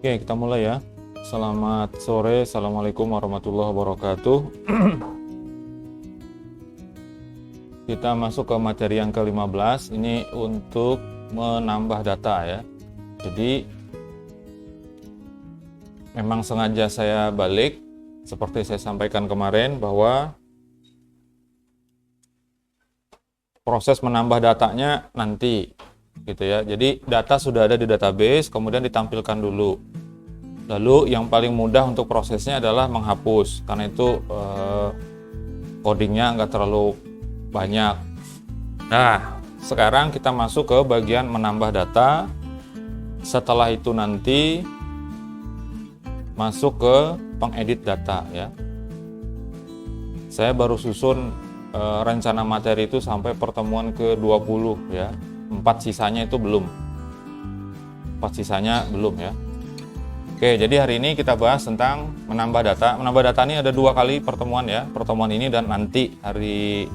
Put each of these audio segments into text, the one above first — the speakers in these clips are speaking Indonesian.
Oke, kita mulai ya. Selamat sore, Assalamualaikum warahmatullahi wabarakatuh. Kita masuk ke materi yang ke-15. Ini untuk menambah data ya. Jadi memang sengaja saya balik seperti saya sampaikan kemarin bahwa proses menambah datanya nanti gitu ya. Jadi data sudah ada di database, kemudian ditampilkan dulu. Lalu yang paling mudah untuk prosesnya adalah menghapus, karena itu codingnya nggak terlalu banyak. Nah, sekarang kita masuk ke bagian menambah data. Setelah itu nanti masuk ke pengedit data ya. Saya baru susun rencana materi itu sampai pertemuan ke-20 ya. 4 sisanya itu belum. 4 sisanya belum ya. Oke, jadi hari ini kita bahas tentang menambah data. Menambah data ini ada 2 kali pertemuan ya. Pertemuan ini dan nanti hari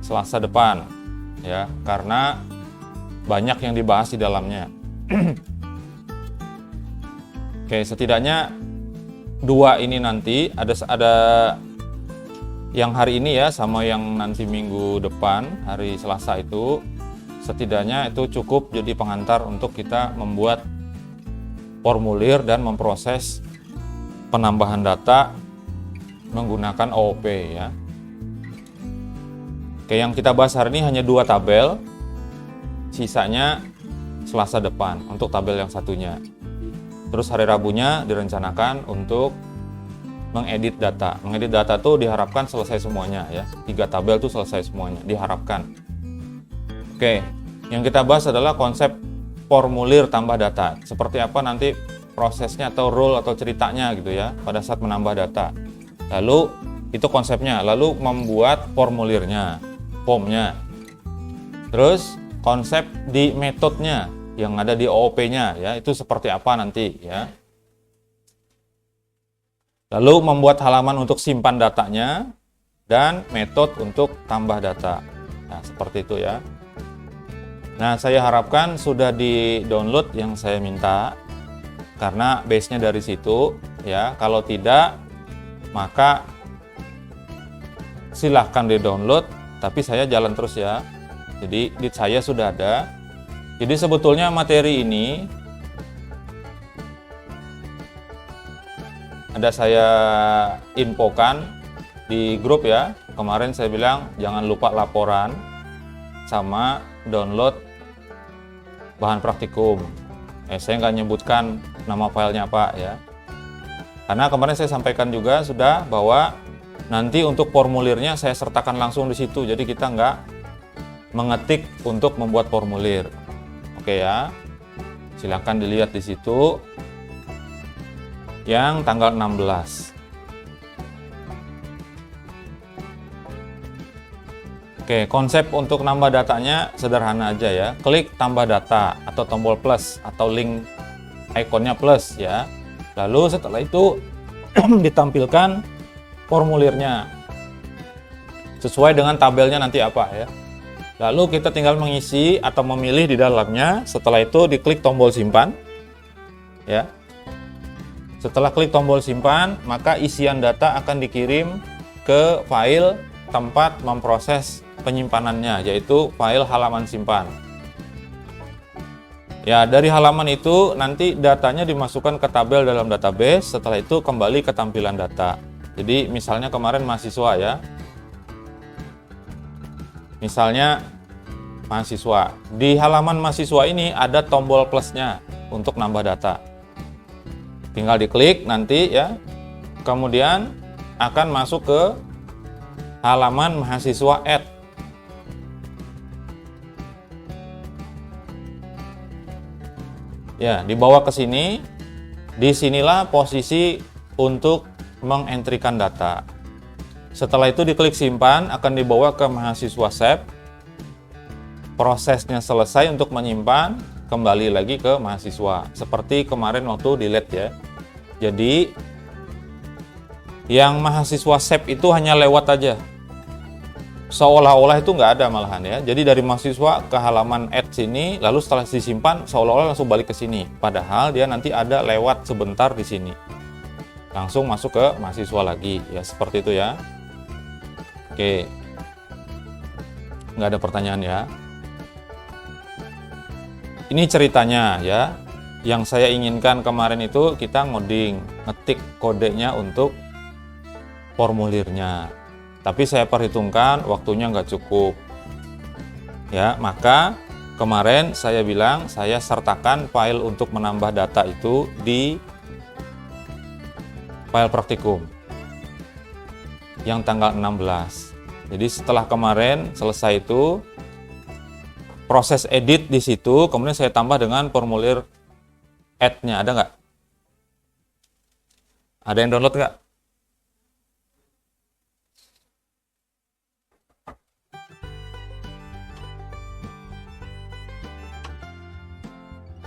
Selasa depan ya, karena banyak yang dibahas di dalamnya. Oke, setidaknya 2 ini nanti ada yang hari ini ya sama yang nanti minggu depan hari Selasa itu, setidaknya itu cukup jadi pengantar untuk kita membuat formulir dan memproses penambahan data menggunakan OOP ya. Oke, yang kita bahas hari ini hanya 2 tabel, sisanya Selasa depan untuk tabel yang satunya. Terus hari Rabunya direncanakan untuk mengedit data. Mengedit data tuh diharapkan selesai semuanya ya. 3 tabel tuh selesai semuanya, diharapkan. Oke, yang kita bahas adalah konsep formulir tambah data. Seperti apa nanti prosesnya atau rule atau ceritanya gitu ya pada saat menambah data. Lalu itu konsepnya, lalu membuat formulirnya, formnya. Terus konsep di metodenya yang ada di OOP-nya ya, itu seperti apa nanti ya. Lalu membuat halaman untuk simpan datanya dan metode untuk tambah data. Nah, seperti itu ya. Nah, saya harapkan sudah di-download yang saya minta, karena base-nya dari situ ya. Kalau tidak, maka silahkan di-download, tapi saya jalan terus ya. Jadi di saya sudah ada. Jadi sebetulnya materi ini ada saya infokan di grup ya. Kemarin saya bilang jangan lupa laporan sama download bahan praktikum. Saya nggak nyebutkan nama filenya apa ya. Karena kemarin saya sampaikan juga sudah bahwa nanti untuk formulirnya saya sertakan langsung di situ. Jadi kita nggak mengetik untuk membuat formulir. Oke ya. Silahkan dilihat di situ. Yang tanggal 16. Oke, konsep untuk nambah datanya sederhana aja ya. Klik tambah data atau tombol plus atau link ikonnya plus ya. Lalu setelah itu ditampilkan formulirnya sesuai dengan tabelnya nanti apa ya. Lalu kita tinggal mengisi atau memilih di dalamnya. Setelah itu diklik tombol simpan ya. Setelah klik tombol simpan, maka isian data akan dikirim ke file tempat memproses penyimpanannya, yaitu file halaman simpan. Ya, dari halaman itu nanti datanya dimasukkan ke tabel dalam database. Setelah itu kembali ke tampilan data. Jadi misalnya kemarin mahasiswa ya. Misalnya mahasiswa. Di halaman mahasiswa ini ada tombol plusnya untuk nambah data. Tinggal diklik nanti ya. Kemudian akan masuk ke halaman mahasiswa add. Ya, dibawa ke sini. Disinilah posisi untuk mengentrikan data. Setelah itu diklik simpan, akan dibawa ke mahasiswa save. Prosesnya selesai untuk menyimpan, kembali lagi ke mahasiswa. Seperti kemarin waktu delete ya. Jadi yang mahasiswa save itu hanya lewat aja. seolah-olah itu nggak ada malahan ya. Jadi dari mahasiswa ke halaman add sini, lalu setelah disimpan seolah-olah langsung balik ke sini. Padahal dia nanti ada lewat sebentar di sini. Langsung masuk ke mahasiswa lagi ya, seperti itu ya. Oke. Nggak ada pertanyaan ya. Ini ceritanya ya. Yang saya inginkan kemarin itu kita ngoding, ngetik kodenya untuk formulirnya. Tapi saya perhitungkan waktunya nggak cukup. Ya, maka kemarin saya bilang saya sertakan file untuk menambah data itu di file praktikum yang tanggal 16. Jadi setelah kemarin selesai itu proses edit di situ, kemudian saya tambah dengan formulir add-nya. Ada nggak? Ada yang download nggak?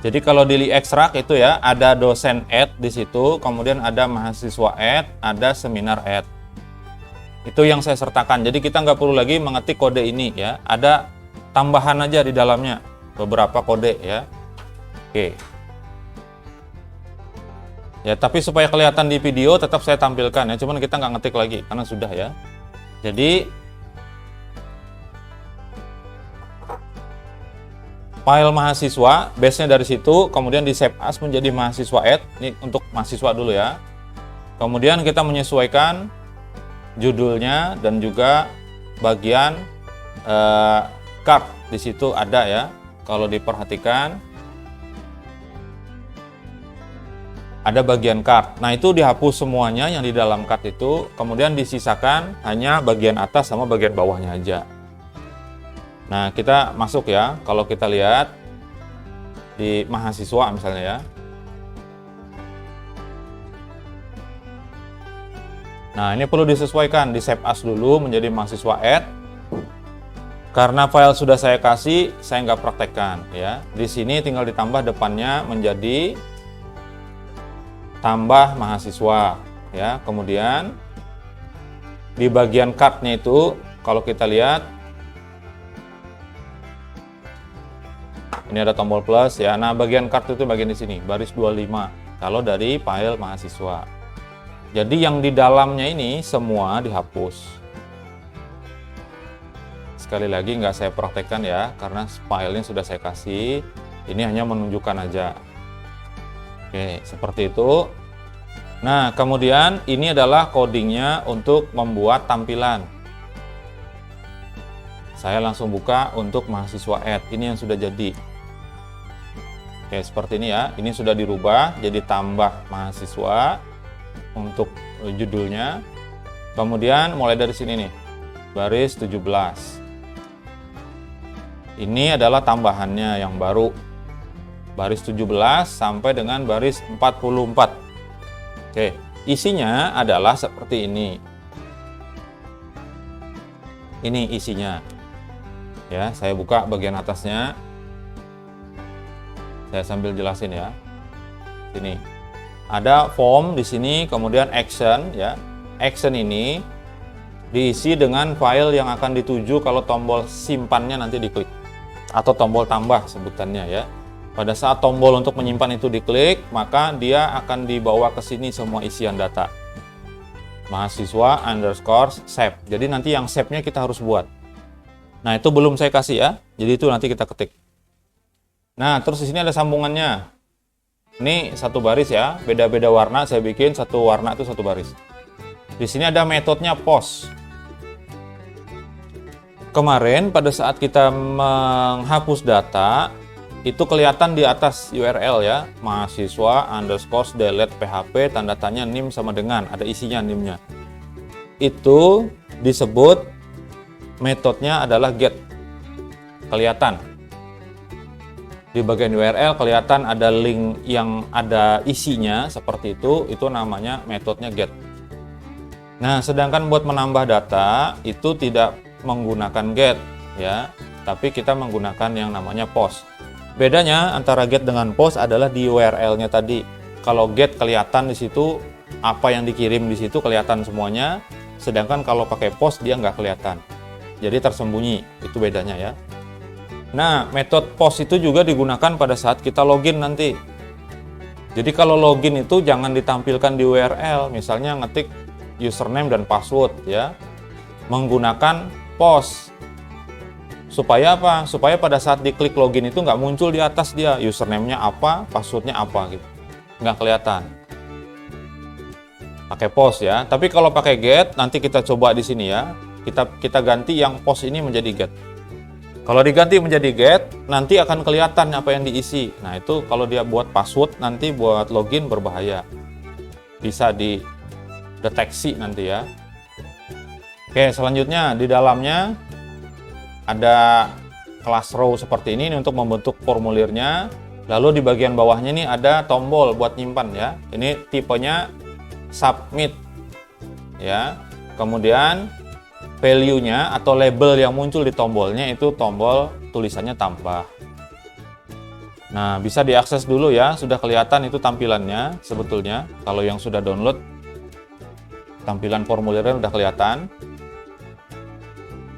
Jadi kalau di ekstrak itu ya ada dosen add di situ, kemudian ada mahasiswa add, ada seminar add. Itu yang saya sertakan. Jadi kita nggak perlu lagi mengetik kode ini ya. Ada tambahan aja di dalamnya beberapa kode ya. Oke. Ya tapi supaya kelihatan di video tetap saya tampilkan ya. Cuman kita nggak ngetik lagi karena sudah ya. Jadi file mahasiswa, base-nya dari situ, kemudian di save as menjadi mahasiswa add. Ini untuk mahasiswa dulu ya. Kemudian kita menyesuaikan judulnya dan juga bagian card di situ ada ya. Kalau diperhatikan ada bagian card. Nah, itu dihapus semuanya yang di dalam card itu, kemudian disisakan hanya bagian atas sama bagian bawahnya aja. Nah, kita masuk ya, kalau kita lihat di mahasiswa misalnya ya. Nah, ini perlu disesuaikan, di save as dulu menjadi mahasiswa add. Karena file sudah saya kasih, saya nggak praktekkan ya. Di sini tinggal ditambah depannya menjadi tambah mahasiswa ya. Kemudian di bagian card-nya itu kalau kita lihat ini ada tombol plus ya. Nah, bagian kartu itu bagian di sini, baris 25. Kalau dari file mahasiswa. Jadi yang di dalamnya ini semua dihapus. Sekali lagi nggak saya praktekkan ya, karena filenya sudah saya kasih. Ini hanya menunjukkan aja. Oke, seperti itu. Nah, kemudian ini adalah codingnya untuk membuat tampilan. Saya langsung buka untuk mahasiswa add. Ini yang sudah jadi. Oke, seperti ini ya. Ini sudah dirubah jadi tambah mahasiswa untuk judulnya. Kemudian mulai dari sini nih. Baris 17. Ini adalah tambahannya yang baru. Baris 17 sampai dengan baris 44. Oke, isinya adalah seperti ini. Ini isinya. Ya, saya buka bagian atasnya. Saya sambil jelasin ya. Sini. Ada form di sini, kemudian action ya. Action ini diisi dengan file yang akan dituju kalau tombol simpannya nanti diklik atau tombol tambah sebutannya ya. Pada saat tombol untuk menyimpan itu diklik, maka dia akan dibawa ke sini semua isian data. Mahasiswa underscore save. Jadi nanti yang save-nya kita harus buat. Nah, itu belum saya kasih ya. Jadi itu nanti kita ketik. Nah, terus di sini ada sambungannya. Ini satu baris ya, beda-beda warna saya bikin, satu warna itu satu baris. Di sini ada metodenya post. Kemarin pada saat kita menghapus data, itu kelihatan di atas URL ya, mahasiswa underscore delete php tanda tanya nim sama dengan, ada isinya nimnya. Itu disebut metodenya adalah get. Kelihatan. Di bagian URL kelihatan ada link yang ada isinya seperti itu namanya metodenya get. Nah, sedangkan buat menambah data itu tidak menggunakan get ya, tapi kita menggunakan yang namanya post. Bedanya antara get dengan post adalah di URL-nya tadi. Kalau get kelihatan di situ apa yang dikirim di situ kelihatan semuanya, sedangkan kalau pakai post dia nggak kelihatan. jadi tersembunyi. Itu bedanya ya. Nah, metode POS itu juga digunakan pada saat kita login nanti. Jadi kalau login itu jangan ditampilkan di URL, misalnya ngetik username dan password ya, menggunakan POS. Supaya apa? Supaya pada saat diklik login itu nggak muncul di atas dia username-nya apa, password-nya apa gitu, nggak kelihatan. Pakai POS ya. Tapi kalau pakai get, nanti kita coba di sini ya. Kita ganti yang POS ini menjadi get. Kalau diganti menjadi get, nanti akan kelihatan apa yang diisi. Nah itu kalau dia buat password, nanti buat login berbahaya. Bisa dideteksi nanti ya. Oke, selanjutnya di dalamnya ada class row seperti ini untuk membentuk formulirnya. Lalu di bagian bawahnya ini ada tombol buat nyimpan ya. Ini tipenya submit ya. Kemudian value-nya atau label yang muncul di tombolnya itu tombol tulisannya tambah. Nah, bisa diakses dulu ya, sudah kelihatan itu tampilannya sebetulnya. Kalau yang sudah download, tampilan formulirnya sudah kelihatan.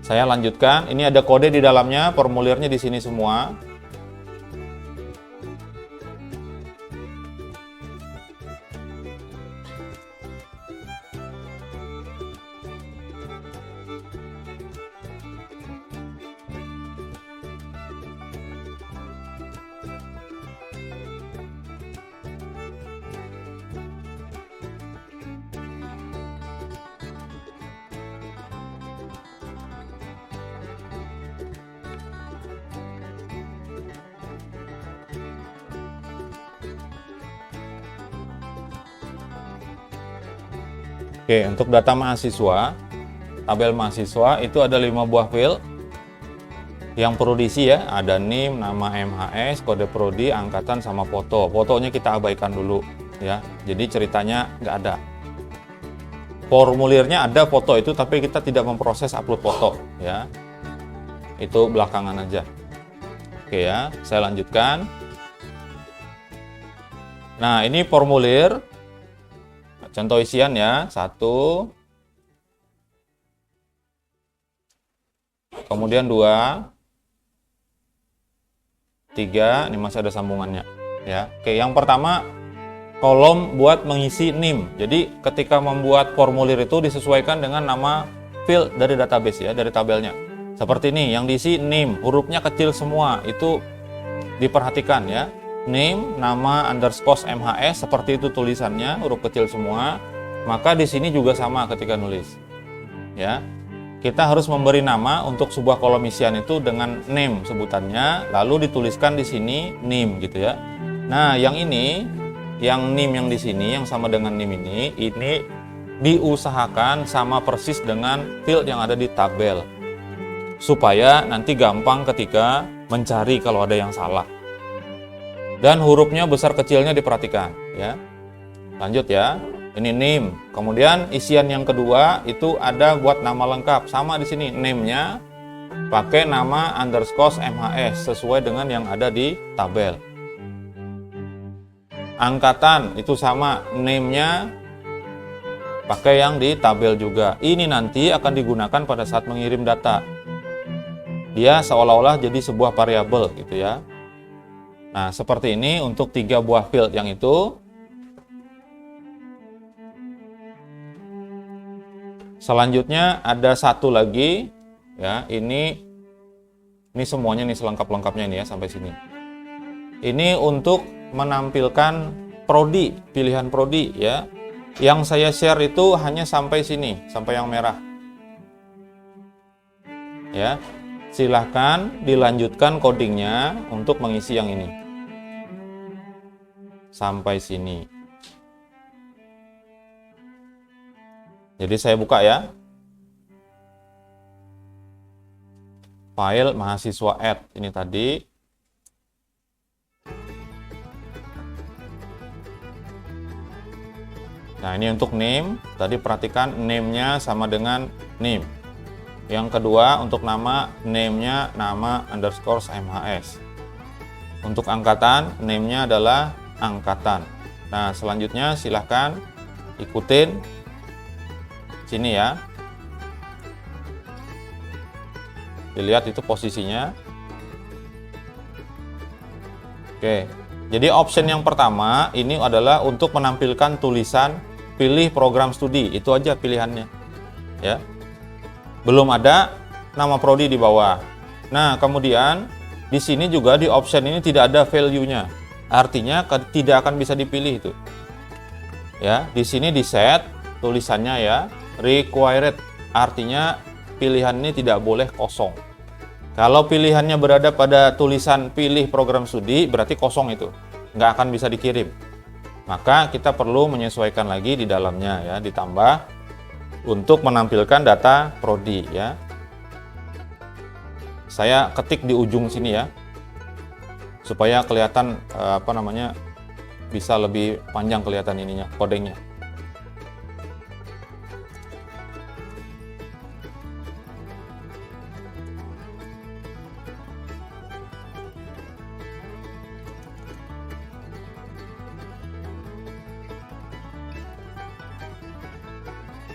Saya lanjutkan, ini ada kode di dalamnya, formulirnya di sini semua. Oke, untuk data mahasiswa, tabel mahasiswa itu ada 5 buah file yang perlu diisi ya. Ada NIM, nama MHS, kode prodi, angkatan, sama foto. Fotonya kita abaikan dulu ya. Jadi ceritanya nggak ada. Formulirnya ada foto itu, tapi kita tidak memproses upload foto ya. Itu belakangan aja. Oke ya, saya lanjutkan. Nah, ini formulir. Contoh isian ya, 1, kemudian 2, 3, ini masih ada sambungannya ya. Oke, yang pertama kolom buat mengisi NIM. Jadi ketika membuat formulir itu disesuaikan dengan nama field dari database ya, dari tabelnya. Seperti ini, yang diisi NIM, hurufnya kecil semua, itu diperhatikan ya. Name, nama underscore MHS, seperti itu tulisannya, huruf kecil semua. Maka di sini juga sama ketika nulis. Ya, kita harus memberi nama untuk sebuah kolom isian itu dengan name sebutannya, lalu dituliskan di sini name gitu ya. Nah, yang ini, yang name yang di sini, yang sama dengan name ini diusahakan sama persis dengan field yang ada di tabel, supaya nanti gampang ketika mencari kalau ada yang salah. Dan hurufnya besar kecilnya diperhatikan ya. Lanjut ya. Ini name. Kemudian isian yang kedua itu ada buat nama lengkap. Sama di sini name-nya pakai nama underscore MHS sesuai dengan yang ada di tabel. Angkatan itu sama, name-nya pakai yang di tabel juga. Ini nanti akan digunakan pada saat mengirim data. Dia seolah-olah jadi sebuah variabel gitu ya. Nah, seperti ini untuk 3 buah field yang itu. Selanjutnya ada satu lagi ya, ini semuanya nih selengkap-lengkapnya ini ya sampai sini. Ini untuk menampilkan prodi, pilihan prodi ya. Yang saya share itu hanya sampai sini, sampai yang merah. Ya. Silahkan dilanjutkan codingnya untuk mengisi yang ini. Sampai sini. Jadi saya buka ya. File mahasiswa add ini tadi. Nah, ini untuk name. Tadi perhatikan name-nya sama dengan name. Yang kedua untuk nama, name-nya nama underscore MHS. Untuk angkatan, name-nya adalah angkatan. Nah, selanjutnya silahkan ikutin sini ya. Dilihat itu posisinya. Oke. Jadi option yang pertama ini adalah untuk menampilkan tulisan pilih program studi. Itu aja pilihannya. Ya. Belum ada nama prodi di bawah. Nah, kemudian di sini juga di option ini tidak ada value-nya. Artinya tidak akan bisa dipilih itu. Ya, di sini di set tulisannya ya, required. Artinya pilihan ini tidak boleh kosong. Kalau pilihannya berada pada tulisan pilih program studi, berarti kosong itu. Nggak akan bisa dikirim. Maka kita perlu menyesuaikan lagi di dalamnya ya, ditambah untuk menampilkan data prodi ya. Saya ketik di ujung sini ya, supaya kelihatan bisa lebih panjang kelihatan ininya, kodenya.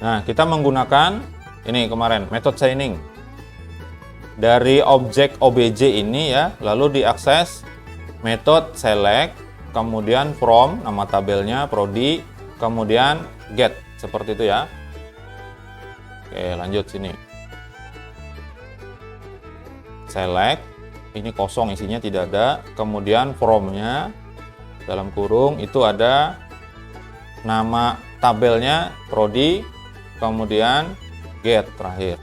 Nah, kita menggunakan ini kemarin method signing dari objek obj ini ya, lalu diakses method select, kemudian from nama tabelnya prodi, kemudian get seperti itu ya. Oke, lanjut sini. Select, ini kosong isinya tidak ada, kemudian from-nya dalam kurung itu ada nama tabelnya prodi, kemudian get terakhir.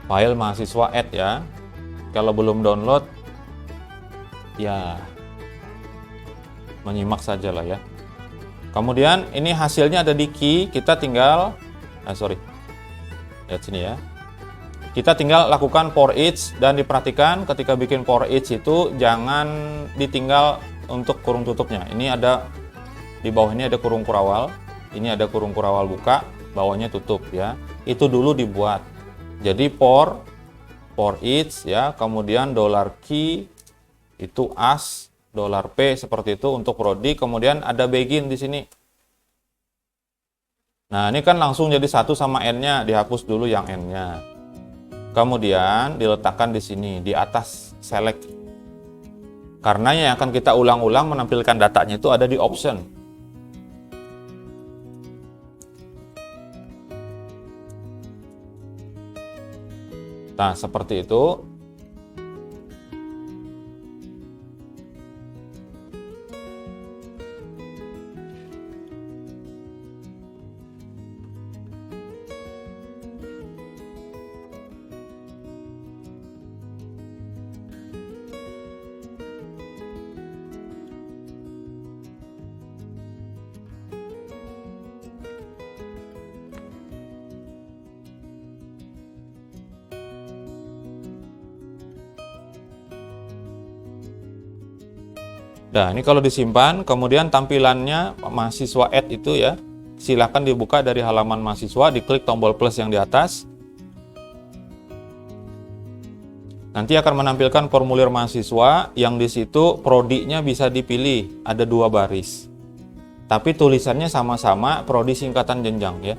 File mahasiswa add ya. Kalau belum download ya menyimak saja lah ya. Kemudian ini hasilnya ada di key, kita tinggal lihat sini ya. Kita tinggal lakukan for each, dan diperhatikan ketika bikin for each itu jangan ditinggal untuk kurung tutupnya. Ini ada di bawah, ini ada kurung kurawal, ini ada kurung kurawal buka, bawahnya tutup ya. Itu dulu dibuat. Jadi for each ya, kemudian $key itu as $p seperti itu untuk prodi, kemudian ada begin di sini. Nah, ini kan langsung jadi satu sama n-nya, dihapus dulu yang n-nya. Kemudian diletakkan di sini di atas select. Karena yang akan kita ulang-ulang menampilkan datanya itu ada di option. Nah, seperti itu. Nah, ini kalau disimpan, kemudian tampilannya mahasiswa add itu ya, silakan dibuka dari halaman mahasiswa, diklik tombol plus yang di atas. Nanti akan menampilkan formulir mahasiswa yang di situ prodinya bisa dipilih, ada 2 baris. Tapi tulisannya sama-sama prodi singkatan jenjang ya.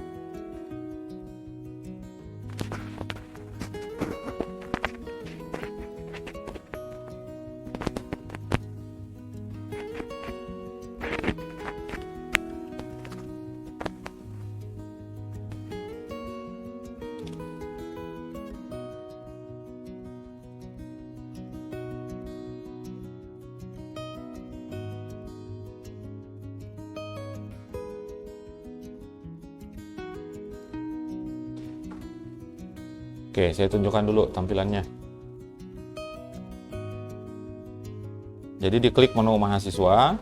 Oke, saya tunjukkan dulu tampilannya. Jadi diklik menu mahasiswa.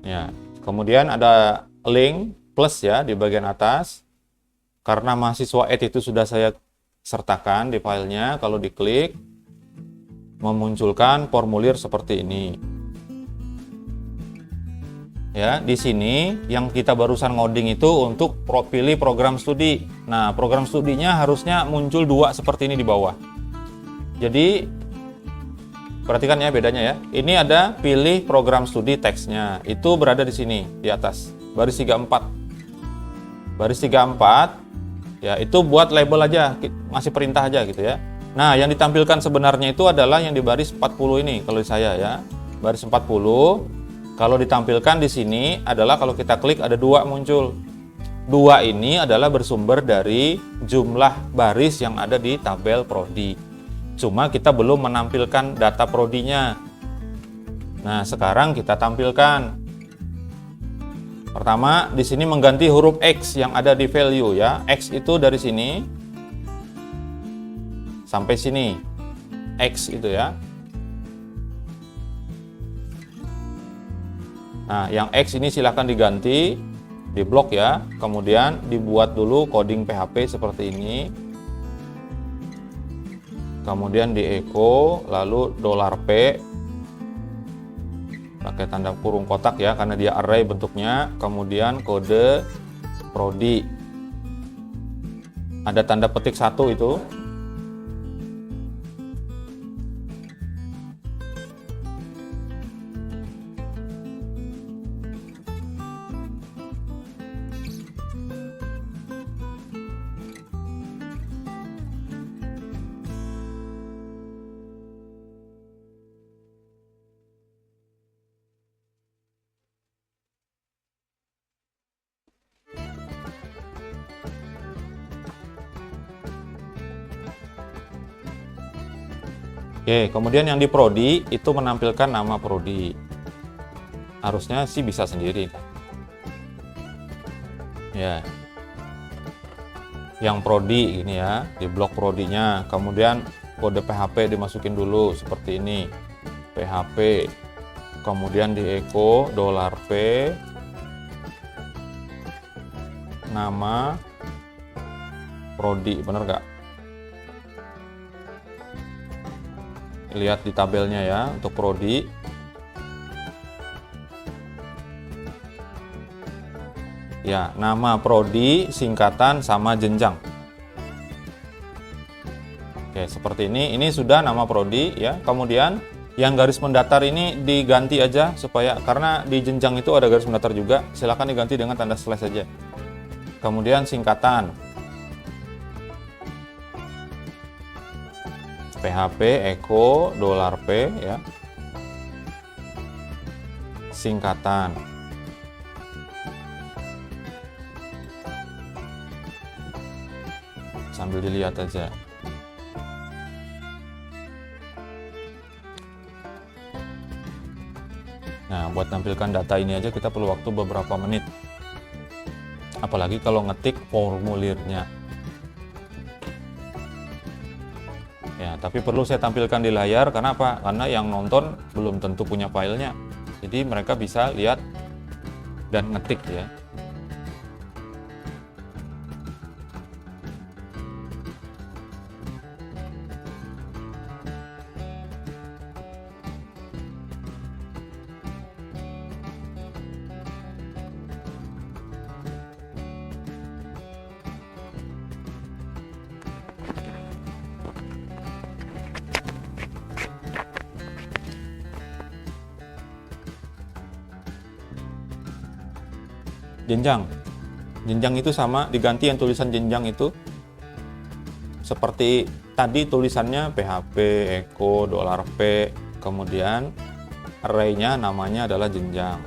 Ya, kemudian ada link plus ya di bagian atas. Karena mahasiswa add itu sudah saya sertakan di filenya, kalau diklik memunculkan formulir seperti ini. Ya, di sini yang kita barusan ngoding itu untuk pilih program studi. Nah, program studinya harusnya muncul 2 seperti ini di bawah. Jadi Perhatikan ya bedanya ya. Ini ada pilih program studi teksnya. Itu berada di sini, di atas. Baris 34. Baris 34, ya itu buat label aja, ngasih perintah aja gitu ya. Nah, yang ditampilkan sebenarnya itu adalah yang di baris 40 ini, kalau di saya ya. Baris 40, kalau ditampilkan di sini adalah kalau kita klik ada 2 muncul. 2 ini adalah bersumber dari jumlah baris yang ada di tabel prodi. Cuma kita belum menampilkan data prodinya. Nah, sekarang kita tampilkan. Pertama, di sini mengganti huruf X yang ada di value ya. X itu dari sini sampai sini. X itu ya. Nah, yang X ini silahkan diganti, diblok ya. Kemudian dibuat dulu coding PHP seperti ini. Kemudian di echo, lalu $P pakai tanda kurung kotak ya, karena dia array bentuknya. Kemudian kode prodi, ada tanda petik 1 itu. Oke, kemudian yang di prodi itu menampilkan nama prodi. Harusnya sih bisa sendiri. Ya. Yang prodi ini ya, di blok prodinya. Kemudian kode PHP dimasukin dulu seperti ini. PHP. Kemudian di echo $P nama prodi, bener nggak? Lihat di tabelnya ya untuk prodi. Ya, nama prodi, singkatan sama jenjang. Oke, seperti ini. Ini sudah nama prodi ya. Kemudian yang garis mendatar ini diganti aja supaya, karena di jenjang itu ada garis mendatar juga. Silakan diganti dengan tanda slash saja. Kemudian singkatan. PHP echo $P ya. Singkatan. Sambil dilihat aja. Nah, buat tampilkan data ini aja kita perlu waktu beberapa menit. Apalagi kalau ngetik formulirnya. Ya, tapi perlu saya tampilkan di layar karena apa? Karena yang nonton belum tentu punya filenya. Jadi mereka bisa lihat dan ngetik ya. Jenjang. Jenjang itu sama, diganti yang tulisan jenjang itu. Seperti tadi tulisannya PHP, echo, $P, kemudian array-nya namanya adalah jenjang.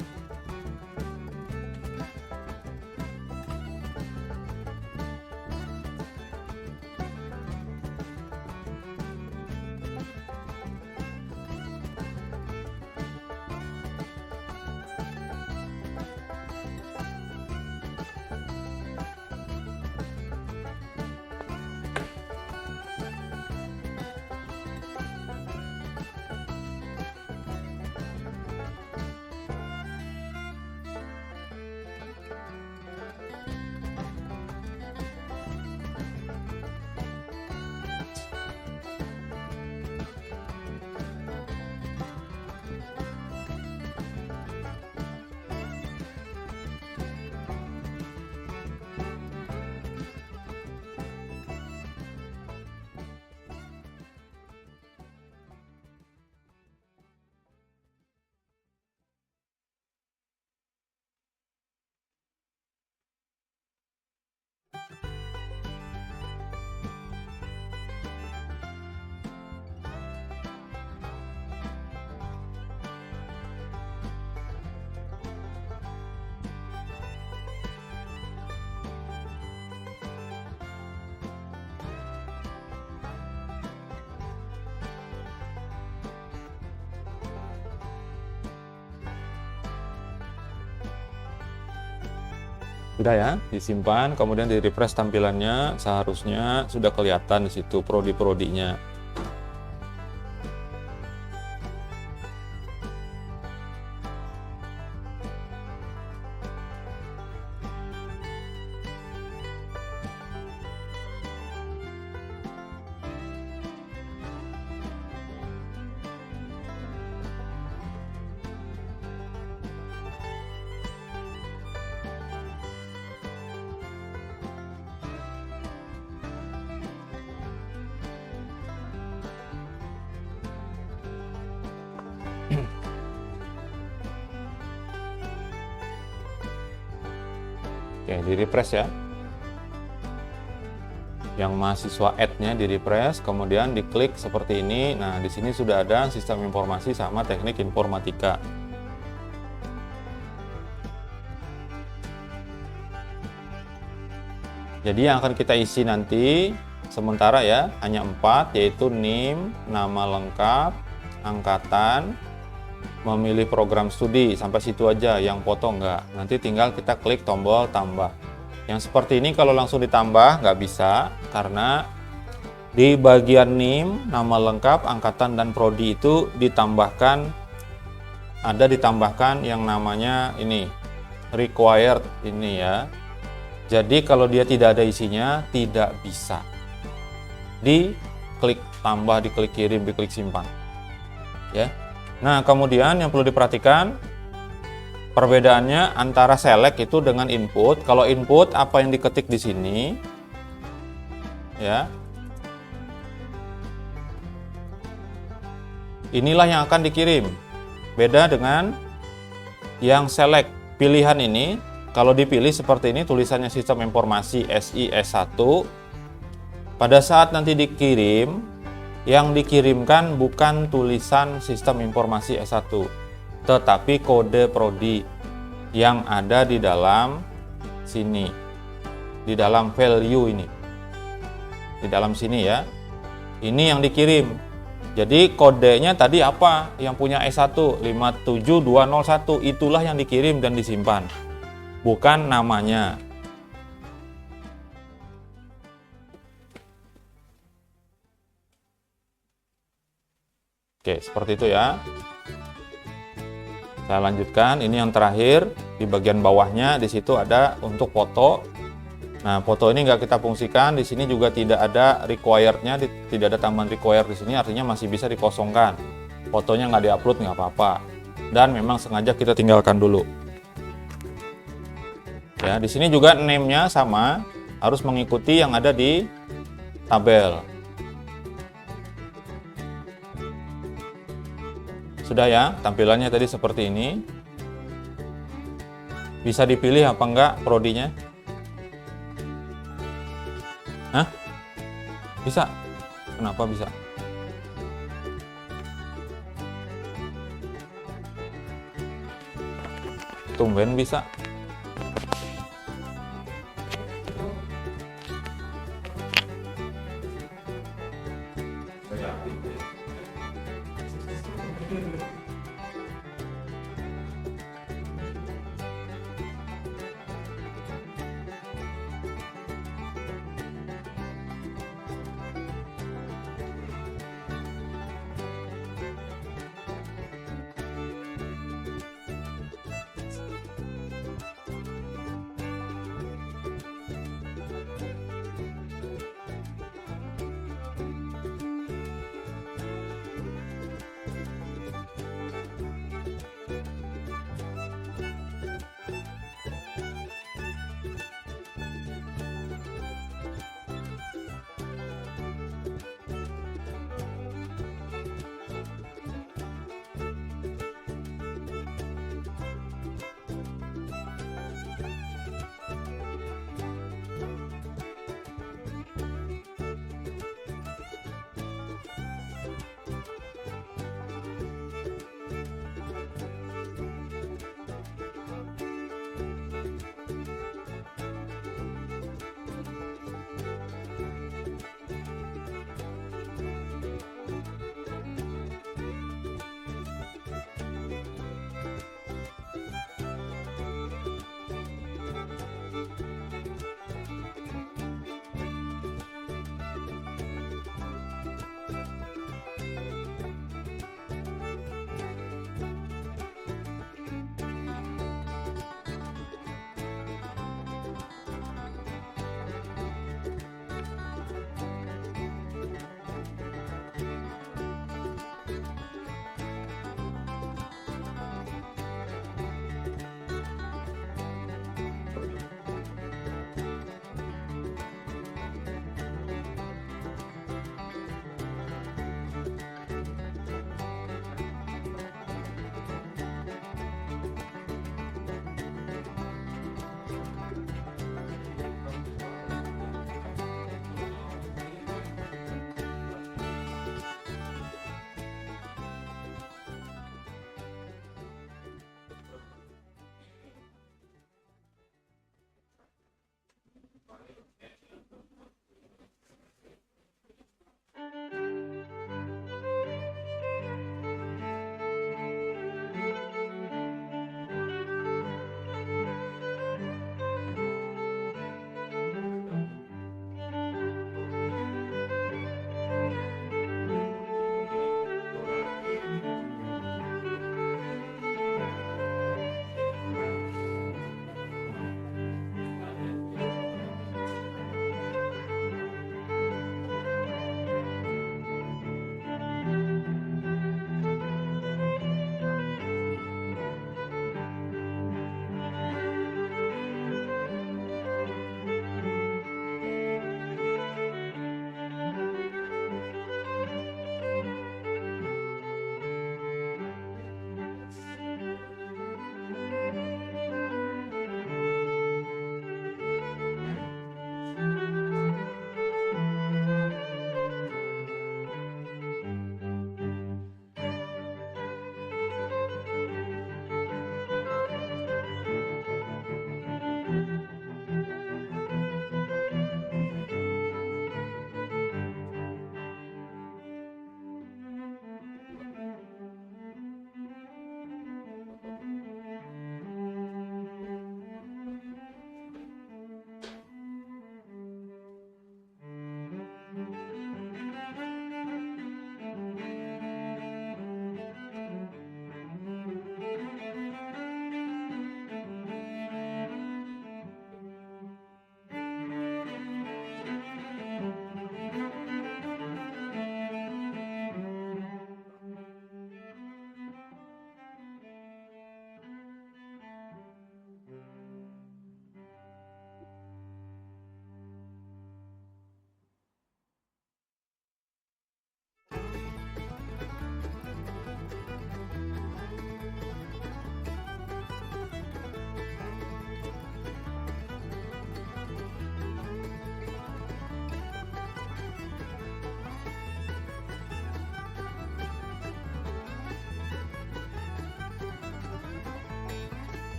Sudah ya, disimpan, kemudian di refresh tampilannya, seharusnya sudah kelihatan di situ prodi-prodinya. Oke, di refresh ya. Yang mahasiswa add-nya di refresh, kemudian diklik seperti ini. Nah, di sini sudah ada sistem informasi sama teknik informatika. Jadi yang akan kita isi nanti sementara ya hanya 4, yaitu NIM, nama lengkap, angkatan, memilih program studi, sampai situ aja, yang foto enggak. Nanti tinggal kita klik tombol tambah. Yang seperti ini kalau langsung ditambah nggak bisa, karena di bagian NIM, nama lengkap, angkatan, dan prodi itu ditambahkan yang namanya ini required ini ya. Jadi kalau dia tidak ada isinya, tidak bisa diklik tambah, diklik kirim, diklik simpan ya. Nah, kemudian yang perlu diperhatikan perbedaannya antara select itu dengan input. Kalau input apa yang diketik di sini ya, inilah yang akan dikirim. Beda dengan yang select. Pilihan ini kalau dipilih seperti ini, tulisannya sistem informasi SI S1, pada saat nanti dikirim, yang dikirimkan bukan tulisan sistem informasi S1, tetapi kode prodi yang ada di dalam sini, di dalam value ini, di dalam sini ya. Ini yang dikirim. Jadi kodenya tadi apa? Yang punya S1 57201, itulah yang dikirim dan disimpan, bukan namanya. Oke, seperti itu ya. Saya lanjutkan, ini yang terakhir di bagian bawahnya, di situ ada untuk foto. Nah, foto ini nggak kita fungsikan, di sini juga tidak ada required-nya, tidak ada tambahan required di sini, artinya masih bisa dikosongkan. Fotonya nggak diupload nggak apa-apa, dan memang sengaja kita tinggalkan dulu. Ya, di sini juga name-nya sama, harus mengikuti yang ada di tabel. Sudah ya, tampilannya tadi seperti ini. Bisa dipilih apa enggak prodinya? Hah? Bisa? Kenapa bisa? Tumben bisa.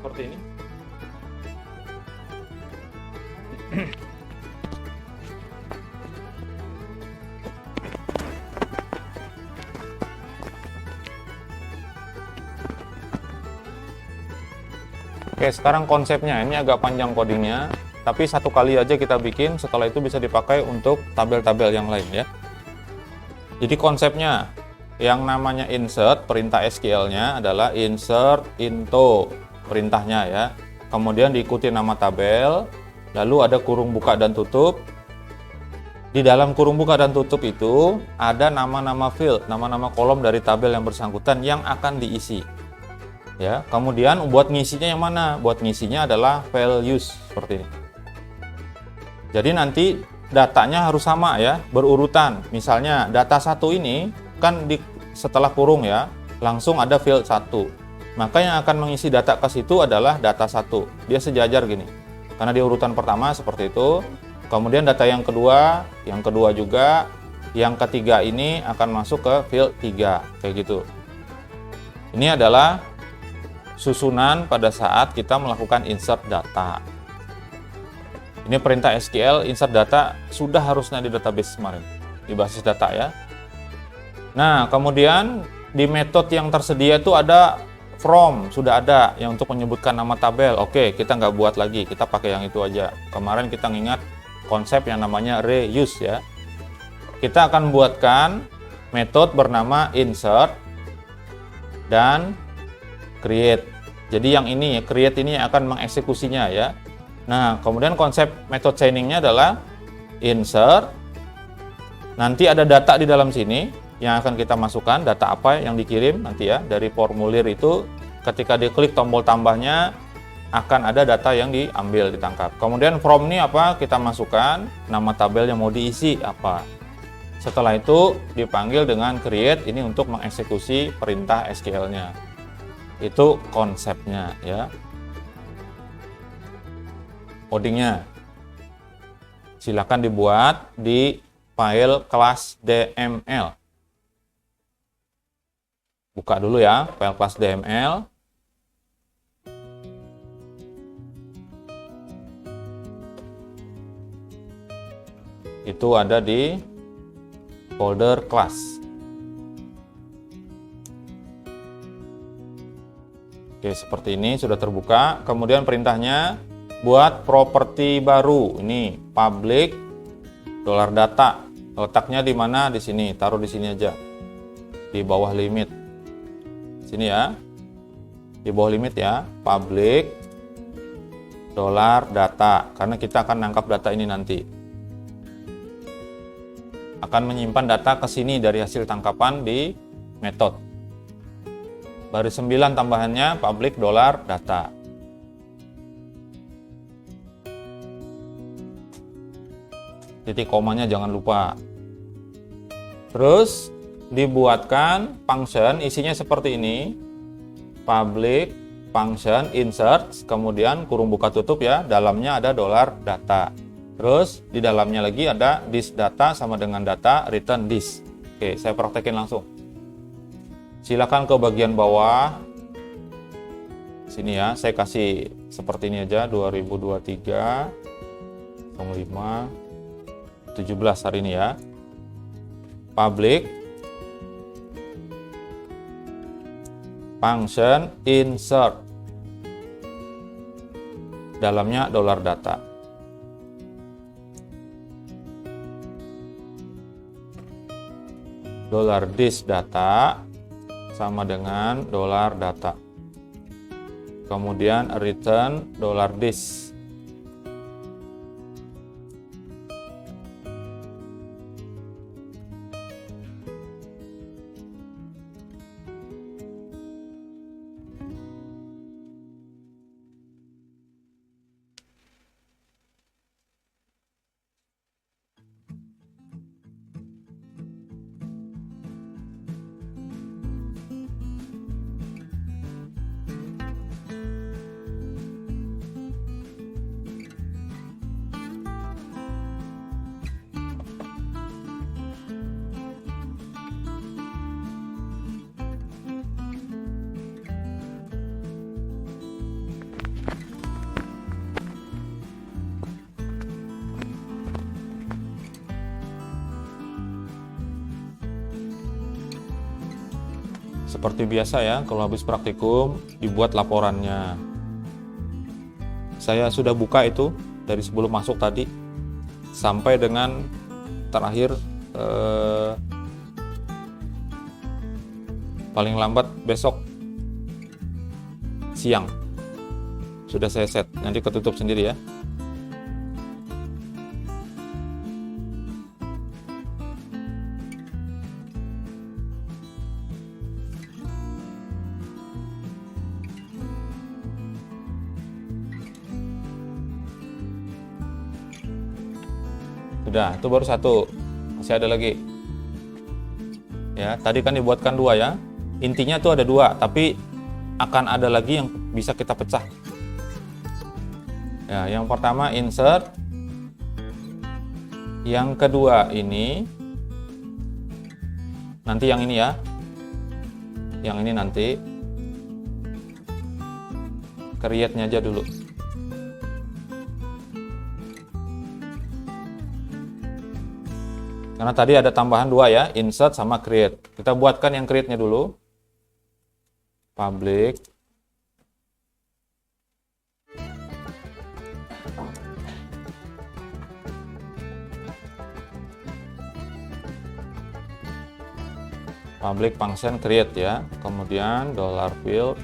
seperti ini. Oke, sekarang konsepnya ini agak panjang codingnya, tapi satu kali aja kita bikin, setelah itu bisa dipakai untuk tabel-tabel yang lain ya. Jadi konsepnya, yang namanya insert, perintah SQL-nya adalah insert into, perintahnya ya. Kemudian diikuti nama tabel, lalu ada kurung buka dan tutup. Di dalam kurung buka dan tutup itu ada nama-nama field, nama-nama kolom dari tabel yang bersangkutan yang akan diisi. Ya, kemudian buat ngisinya yang mana? Buat ngisinya adalah values seperti ini. Jadi nanti datanya harus sama ya, berurutan. Misalnya data 1 ini kan setelah kurung ya, langsung ada field 1. Maka yang akan mengisi data ke situ adalah data 1. Dia sejajar gini. Karena di urutan pertama seperti itu. Kemudian data yang kedua juga, yang ketiga ini akan masuk ke field 3 kayak gitu. Ini adalah susunan pada saat kita melakukan insert data. Ini perintah SQL insert data sudah harusnya di database kemarin, di basis data ya. Nah, kemudian di metode yang tersedia itu ada from, sudah ada yang untuk menyebutkan nama tabel. Oke, kita nggak buat lagi, kita pakai yang itu aja. Kemarin kita ngingat konsep yang namanya reuse ya. Kita akan buatkan metode bernama insert dan create. Jadi yang ini, create ini akan mengeksekusinya ya. Nah, kemudian konsep method chainingnya adalah insert. Nanti ada data di dalam sini yang akan kita masukkan, data apa yang dikirim nanti ya. Dari formulir itu ketika diklik tombol tambahnya akan ada data yang diambil, ditangkap. Kemudian from ini apa? Kita masukkan nama tabel yang mau diisi apa. Setelah itu dipanggil dengan create ini untuk mengeksekusi perintah SQL-nya. Itu konsepnya ya. Codingnya silakan dibuat di file kelas DML. Buka dulu ya file kelas DML. Itu ada di folder class. Oke, seperti ini sudah terbuka. Kemudian perintahnya buat properti baru. Ini public $data. Letaknya di mana? Di sini. Taruh di sini aja. Di bawah limit. Sini ya. Di bawah limit ya. Public $data. Karena kita akan nangkap data ini nanti. Akan menyimpan data ke sini dari hasil tangkapan di method. Baris 9 tambahannya public $data. Titik komanya jangan lupa. Terus dibuatkan function isinya seperti ini. Public function insert, kemudian kurung buka tutup ya, dalamnya ada $data. Terus di dalamnya lagi ada this data sama dengan data return this. Oke, saya praktekin langsung. Silakan ke bagian bawah sini ya, saya kasih seperti ini aja 2023 05 17 hari ini ya. Public function insert, dalamnya $data. $this data sama dengan $data. Kemudian return $this. Seperti biasa ya, kalau habis praktikum dibuat laporannya. Saya sudah buka itu dari sebelum masuk tadi sampai dengan terakhir paling lambat besok siang. Sudah saya set, nanti ketutup sendiri ya. Sudah, itu baru satu. Masih ada lagi. Ya, tadi kan dibuatkan dua ya. Intinya tuh ada dua, tapi akan ada lagi yang bisa kita pecah. Ya, yang pertama insert. Yang kedua ini. Nanti yang ini ya. Yang ini nanti. Create-nya aja dulu. Karena tadi ada tambahan dua ya, insert sama create. Kita buatkan yang create-nya dulu. Public. Public function create ya. Kemudian $field.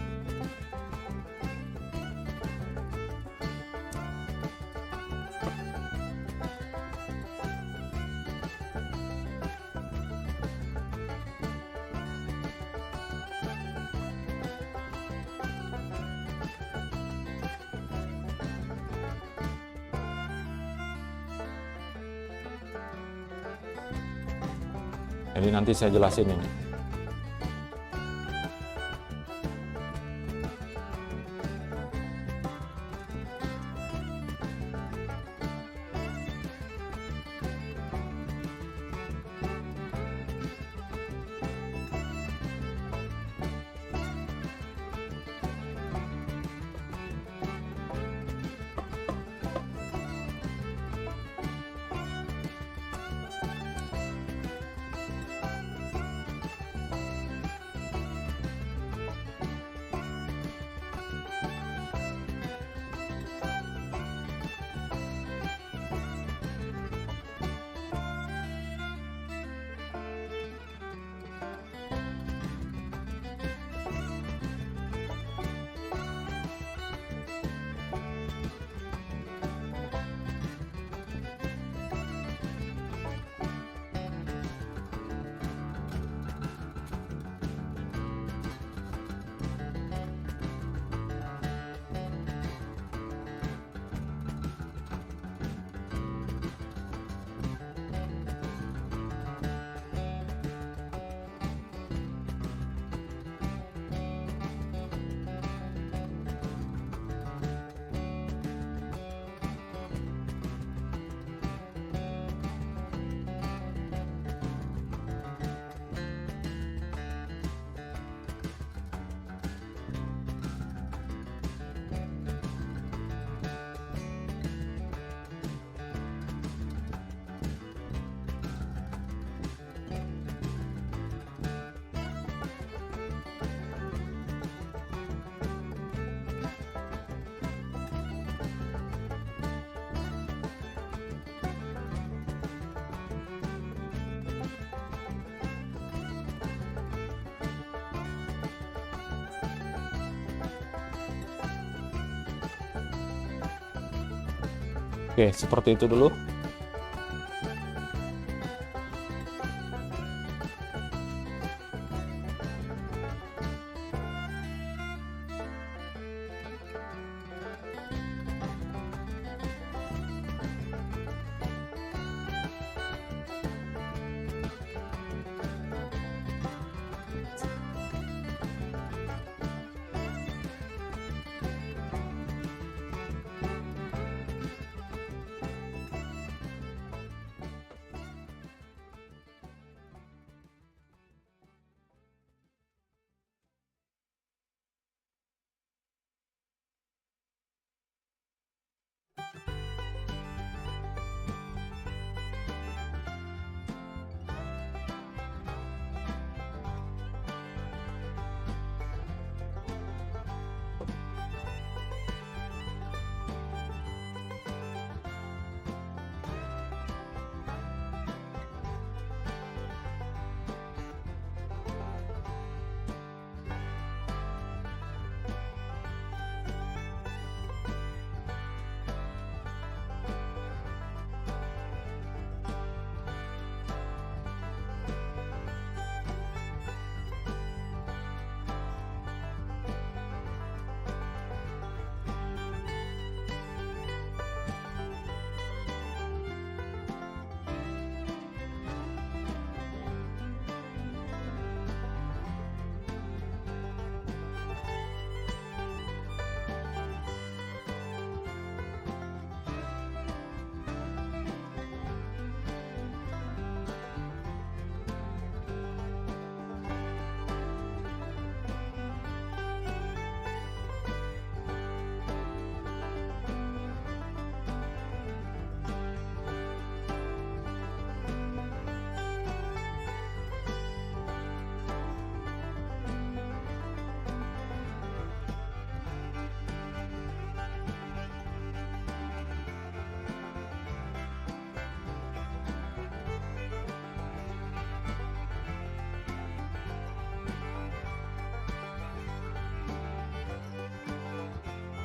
Jadi nanti saya jelasin ini. Oke, seperti itu dulu.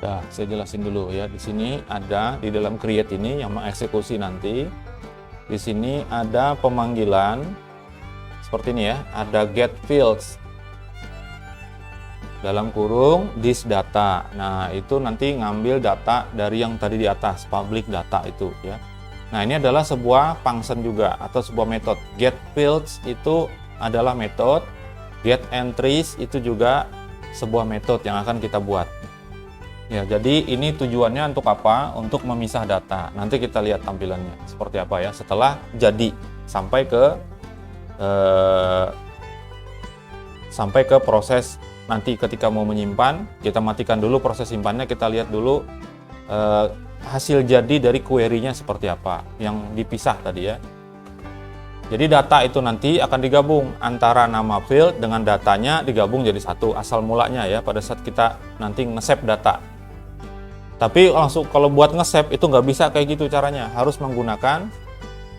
Nah, saya jelasin dulu ya. Di sini ada di dalam create ini yang mengeksekusi nanti. Di sini ada pemanggilan seperti ini ya. Ada get fields dalam kurung this data. Nah, itu nanti ngambil data dari yang tadi di atas, public data itu ya. Nah, ini adalah sebuah function juga atau sebuah metode. Get fields itu adalah metode. Get entries itu juga sebuah metode yang akan kita buat. Ya, jadi ini tujuannya untuk apa? Untuk memisah data. Nanti kita lihat tampilannya seperti apa ya setelah jadi sampai ke proses nanti ketika mau menyimpan. Kita matikan dulu proses simpannya, kita lihat dulu hasil jadi dari query-nya seperti apa yang dipisah tadi ya. Jadi data itu nanti akan digabung antara nama field dengan datanya, digabung jadi satu asal mulanya ya pada saat kita nanti nge-save data. Tapi langsung kalau buat nge-save itu nggak bisa kayak gitu caranya, harus menggunakan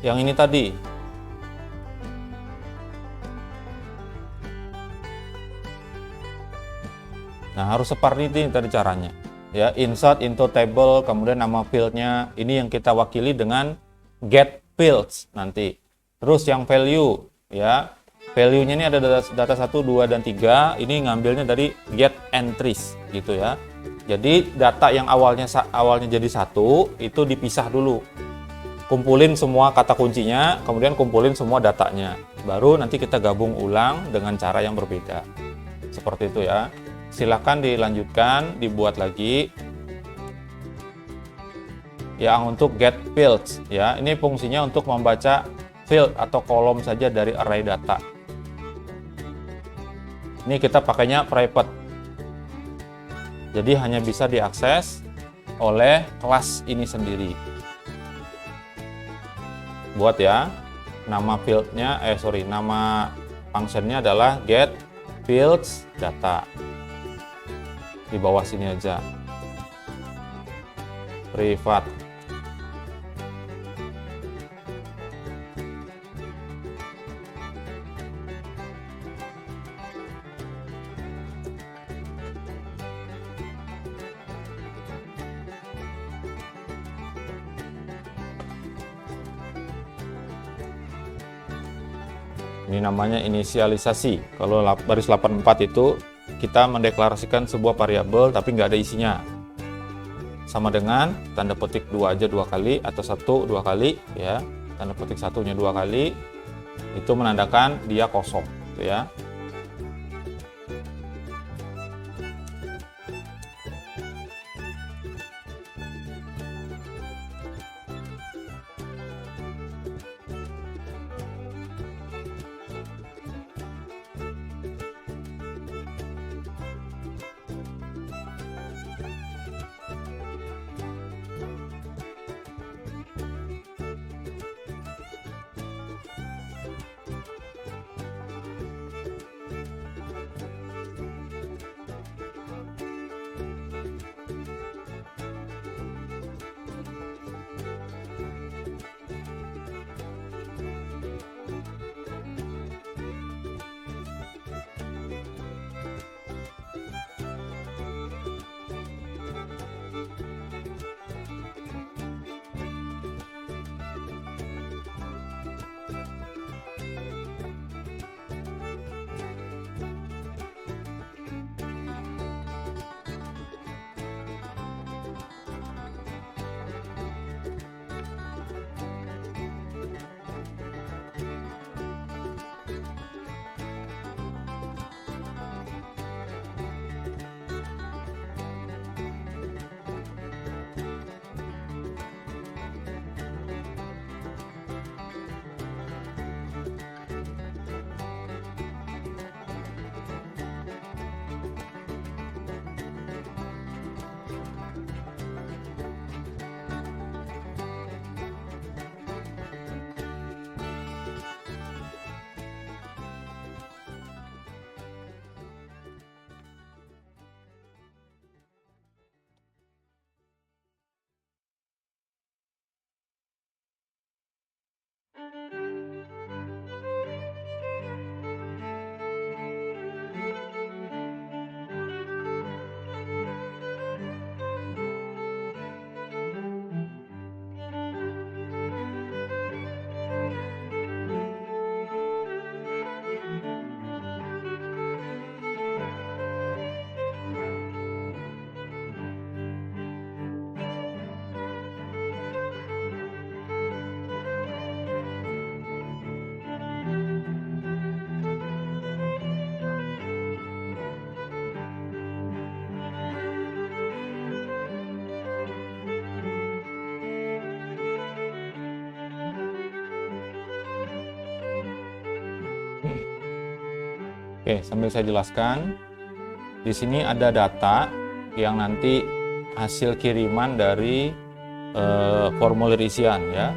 yang ini tadi. Nah, harus seperti ini tadi caranya. Ya, insert into table, kemudian nama fieldnya ini yang kita wakili dengan get fields nanti. Terus yang value ya. Value-nya ini ada data 1, 2 dan 3, ini ngambilnya dari get entries gitu ya. Jadi data yang awalnya jadi satu itu dipisah dulu. Kumpulin semua kata kuncinya, kemudian kumpulin semua datanya. Baru nanti kita gabung ulang dengan cara yang berbeda. Seperti itu ya. Silakan dilanjutkan, dibuat lagi. Yang untuk get fields ya. Ini fungsinya untuk membaca field atau kolom saja dari array data. Ini kita pakainya private. Jadi hanya bisa diakses oleh kelas ini sendiri. Buat ya, nama fieldnya, nama functionnya adalah get fields data. Di bawah sini aja. Private. Ini namanya inisialisasi. Kalau baris 84 itu kita mendeklarasikan sebuah variabel tapi nggak ada isinya. Sama dengan tanda petik 2 aja 2 kali atau 1 2 kali ya. Tanda petik satunya 2 kali itu menandakan dia kosong gitu ya. Oke, sambil saya jelaskan, di sini ada data yang nanti hasil kiriman dari formulir isian ya.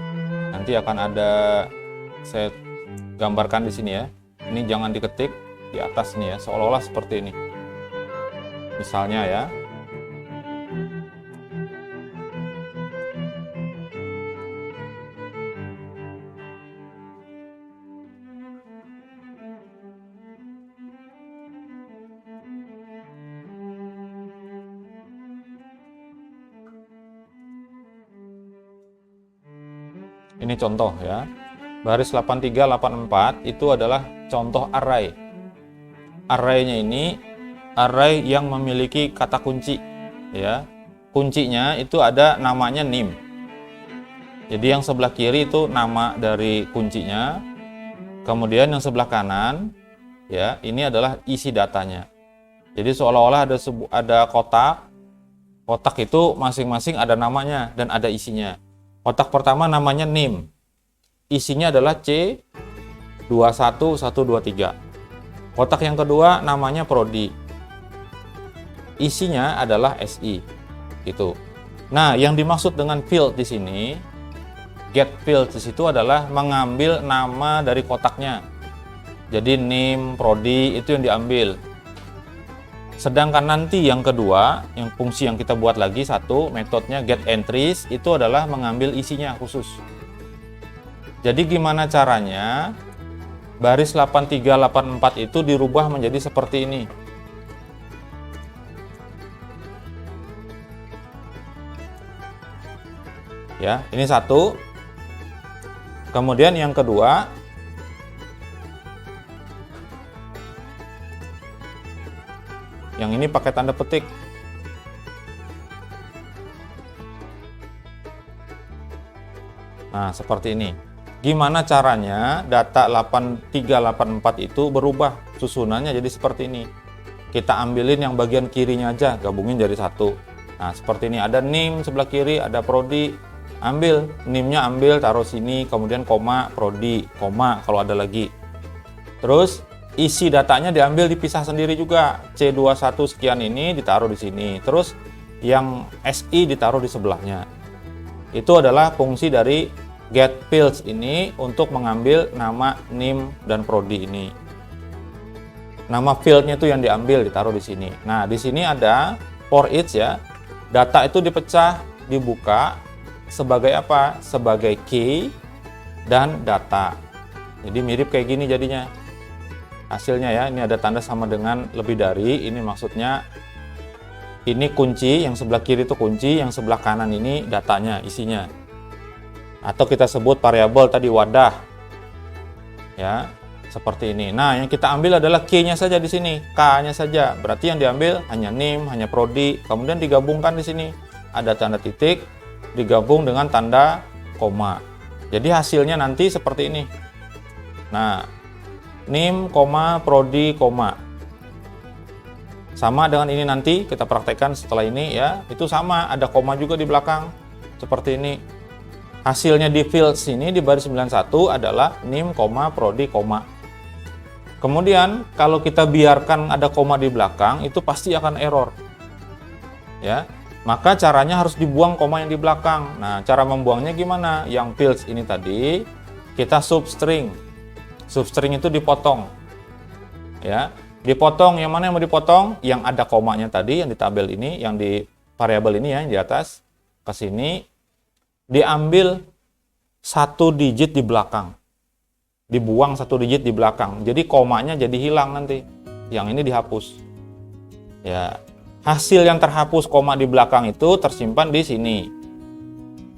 Nanti akan ada, saya gambarkan di sini ya. Ini jangan diketik di atas nih ya, seolah-olah seperti ini. Misalnya ya. Ini contoh ya. Baris 8384 itu adalah contoh array. Array-nya ini array yang memiliki kata kunci ya. Kuncinya itu ada namanya nim. Jadi yang sebelah kiri itu nama dari kuncinya. Kemudian yang sebelah kanan ya, ini adalah isi datanya. Jadi seolah-olah ada kotak. Kotak itu masing-masing ada namanya dan ada isinya. Kotak pertama namanya NIM. Isinya adalah C21123. Kotak yang kedua namanya Prodi. Isinya adalah SI. Gitu. Nah, yang dimaksud dengan field di sini, get field di situ adalah mengambil nama dari kotaknya. Jadi NIM, Prodi itu yang diambil. Sedangkan nanti yang kedua, yang fungsi yang kita buat lagi satu, metodenya get entries, itu adalah mengambil isinya khusus. Jadi gimana caranya baris 8384 itu dirubah menjadi seperti ini. Ya, ini satu. Kemudian yang kedua, yang ini pakai tanda petik. Nah, seperti ini. Gimana caranya data 8384 itu berubah susunannya jadi seperti ini. Kita ambilin yang bagian kirinya aja, gabungin jadi satu. Nah, seperti ini. Ada NIM sebelah kiri, ada Prodi. Ambil, NIM-nya ambil, taruh sini, kemudian koma, Prodi, koma kalau ada lagi. Terus isi datanya diambil dipisah sendiri juga. C21 sekian ini ditaruh di sini. Terus yang SI ditaruh di sebelahnya. Itu adalah fungsi dari get fields ini untuk mengambil nama NIM dan Prodi ini. Nama fieldnya itu yang diambil ditaruh di sini. Nah, di sini ada for each ya. Data itu dipecah, dibuka sebagai apa? Sebagai key dan data. Jadi mirip kayak gini jadinya. Hasilnya ya, ini ada tanda sama dengan lebih dari, ini maksudnya ini kunci, yang sebelah kiri itu kunci, yang sebelah kanan ini datanya, isinya. Atau kita sebut variabel tadi wadah. Ya, seperti ini. Nah, yang kita ambil adalah key-nya saja di sini, K-nya saja. Berarti yang diambil hanya NIM, hanya Prodi, kemudian digabungkan di sini. Ada tanda titik, digabung dengan tanda koma. Jadi hasilnya nanti seperti ini. Nah, NIM, Prodi, sama dengan ini nanti kita praktekkan setelah ini ya. Itu sama, ada koma juga di belakang. Seperti ini. Hasilnya di fields ini di baris 91 adalah NIM, Prodi, Kemudian kalau kita biarkan ada koma di belakang, itu pasti akan error. Ya. Maka caranya harus dibuang koma yang di belakang. Nah, cara membuangnya gimana? Yang fields ini tadi kita substring. Substring itu dipotong. Ya, dipotong. Yang mana yang mau dipotong? Yang ada komanya tadi yang di tabel ini, yang di variabel ini ya, yang di atas ke sini diambil satu digit di belakang. Dibuang satu digit di belakang. Jadi komanya jadi hilang nanti. Yang ini dihapus. Ya, hasil yang terhapus koma di belakang itu tersimpan di sini.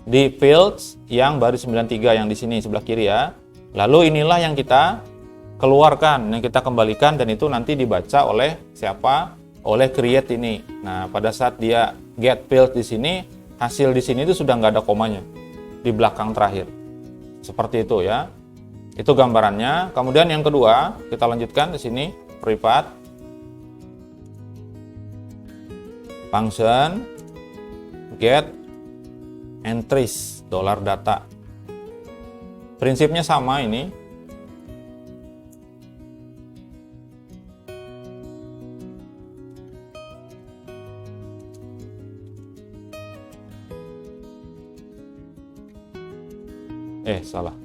Di fields yang baris 93 yang di sini sebelah kiri ya. Lalu inilah yang kita keluarkan, yang kita kembalikan, dan itu nanti dibaca oleh siapa? Oleh create ini. Nah, pada saat dia get field di sini, hasil di sini itu sudah nggak ada komanya di belakang terakhir. Seperti itu ya. Itu gambarannya. Kemudian yang kedua, kita lanjutkan di sini, private function get entries $data. Prinsipnya sama ini. Salah.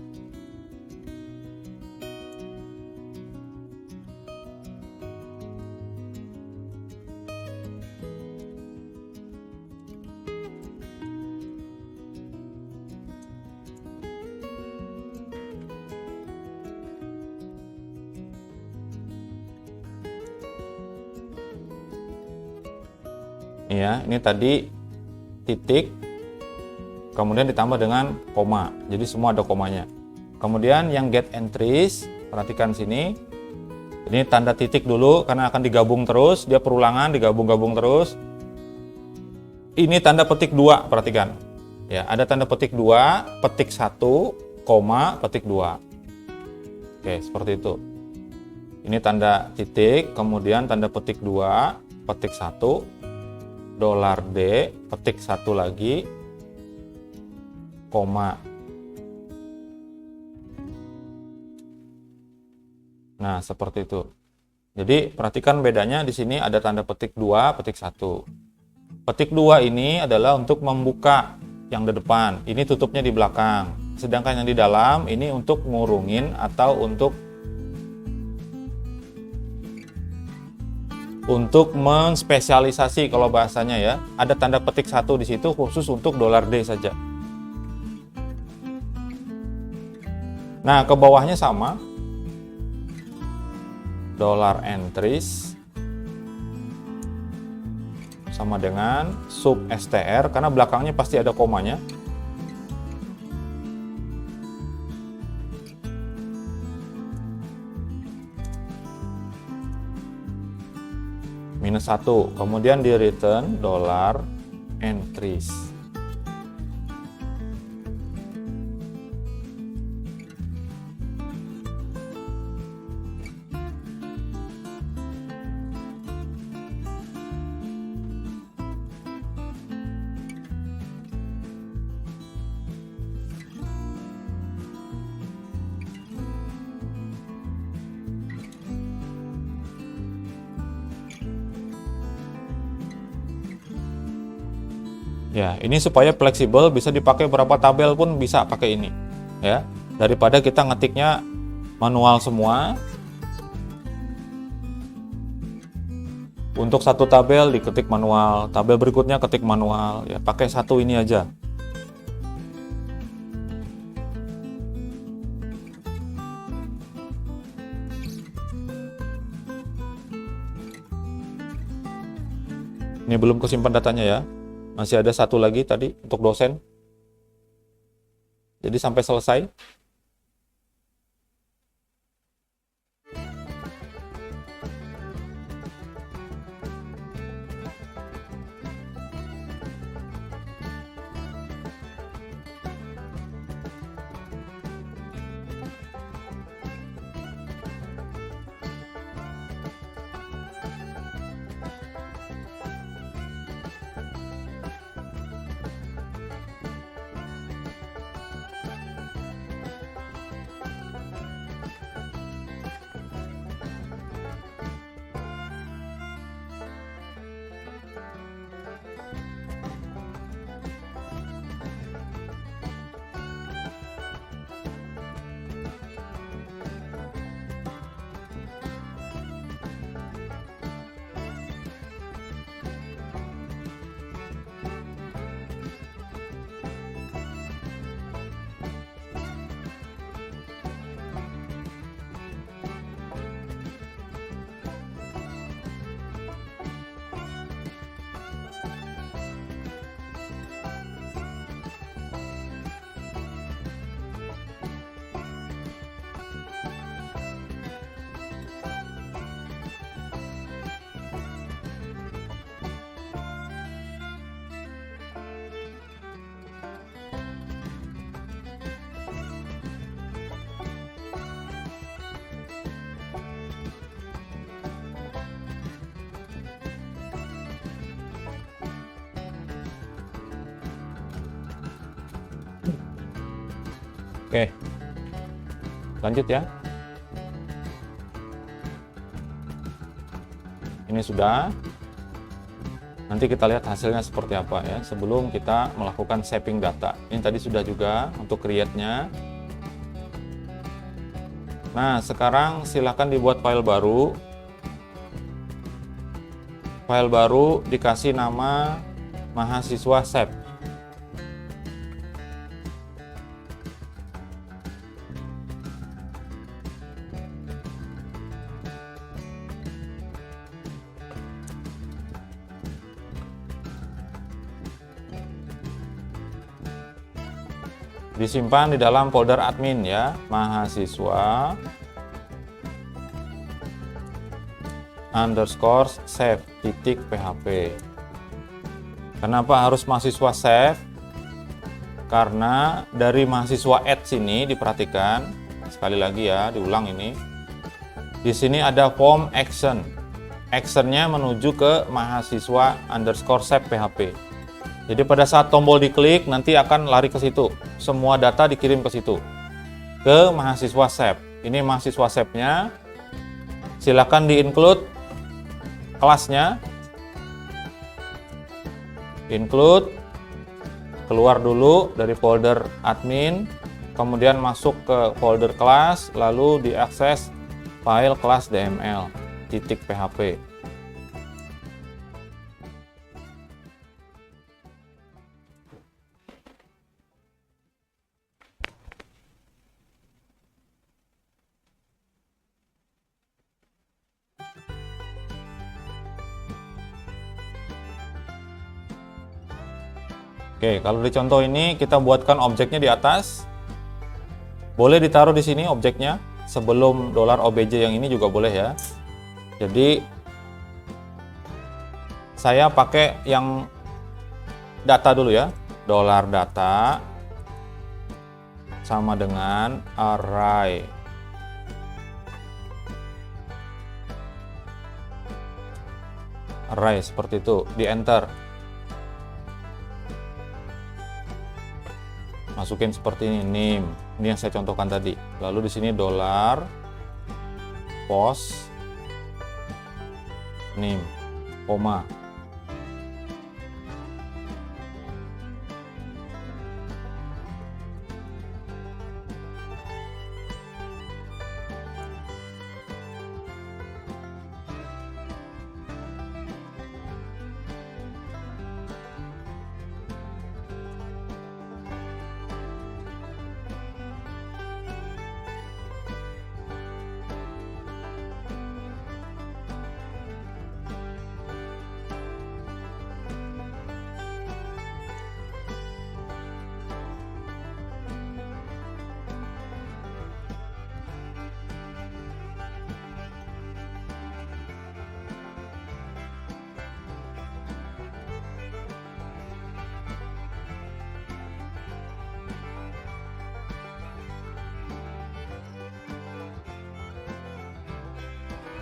Ya, ini tadi titik, kemudian ditambah dengan koma, jadi semua ada komanya. Kemudian yang get entries, perhatikan sini, ini tanda titik dulu karena akan digabung terus, dia perulangan digabung-gabung terus. Ini tanda petik 2, perhatikan ya, ada tanda petik 2, petik 1, koma, petik 2. Oke, seperti itu. Ini tanda titik, kemudian tanda petik 2, petik 1, $D, petik 1 lagi, koma. Nah, seperti itu. Jadi, perhatikan bedanya di sini ada tanda petik 2, petik 1. Petik 2 ini adalah untuk membuka yang di depan, ini tutupnya di belakang. Sedangkan yang di dalam ini untuk ngurungin atau untuk menspesialisasi kalau bahasanya ya. Ada tanda petik 1 di situ khusus untuk $D saja. Nah, ke bawahnya sama. $entries sama dengan sub str karena belakangnya pasti ada komanya. -1, kemudian di return $entries. Ya, ini supaya fleksibel, bisa dipakai berapa tabel pun bisa pakai ini. Ya, daripada kita ngetiknya manual semua. Untuk satu tabel diketik manual, tabel berikutnya ketik manual, ya pakai satu ini aja. Ini belum kesimpan datanya ya. Masih ada satu lagi tadi untuk dosen. Jadi sampai selesai. Oke, lanjut ya. Ini sudah. Nanti kita lihat hasilnya seperti apa ya, sebelum kita melakukan saving data. Ini tadi sudah juga untuk create-nya. Nah, sekarang silakan dibuat file baru. File baru dikasih nama mahasiswa SEP. Disimpan di dalam folder admin ya, mahasiswa underscore save titik php. Kenapa harus mahasiswa save? Karena dari mahasiswa add sini diperhatikan, sekali lagi ya, diulang ini. Di sini ada form action. Actionnya menuju ke mahasiswa underscore save php. Jadi pada saat tombol diklik nanti akan lari ke situ. Semua data dikirim ke situ. Ke mahasiswa SEP. Ini mahasiswa SEP-nya. Silakan di-include kelasnya. Include. Keluar dulu dari folder admin. Kemudian masuk ke folder kelas. Lalu diakses file kelas DML .php. Oke, kalau di contoh ini kita buatkan objeknya di atas. Boleh ditaruh di sini objeknya sebelum $obj yang ini juga boleh ya. Jadi saya pakai yang data dulu ya. $data sama dengan array. Array seperti itu, di enter. Masukin seperti ini, name. Ini yang saya contohkan tadi. Lalu di sini $post name, koma.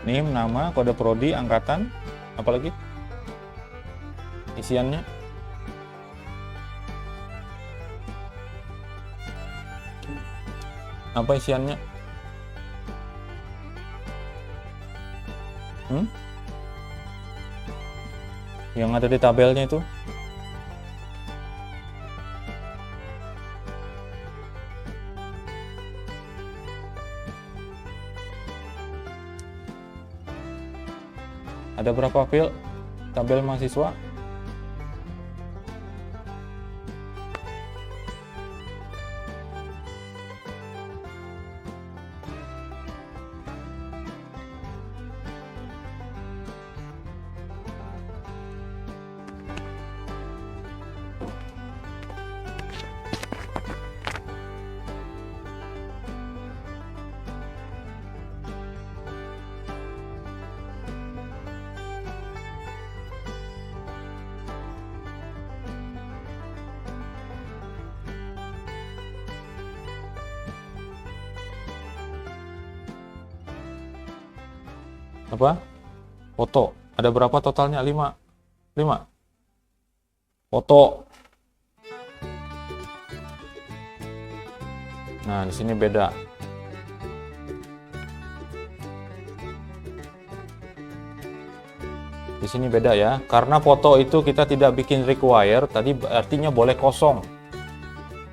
Name, nama, kode prodi, angkatan, apalagi isiannya. Apa isiannya? Yang ada di tabelnya itu. Ada berapa field tabel mahasiswa? Apa? Foto. Ada berapa totalnya? 5. 5. Foto. Nah, di sini beda. Di sini beda ya. Karena foto itu kita tidak bikin require, tadi artinya boleh kosong.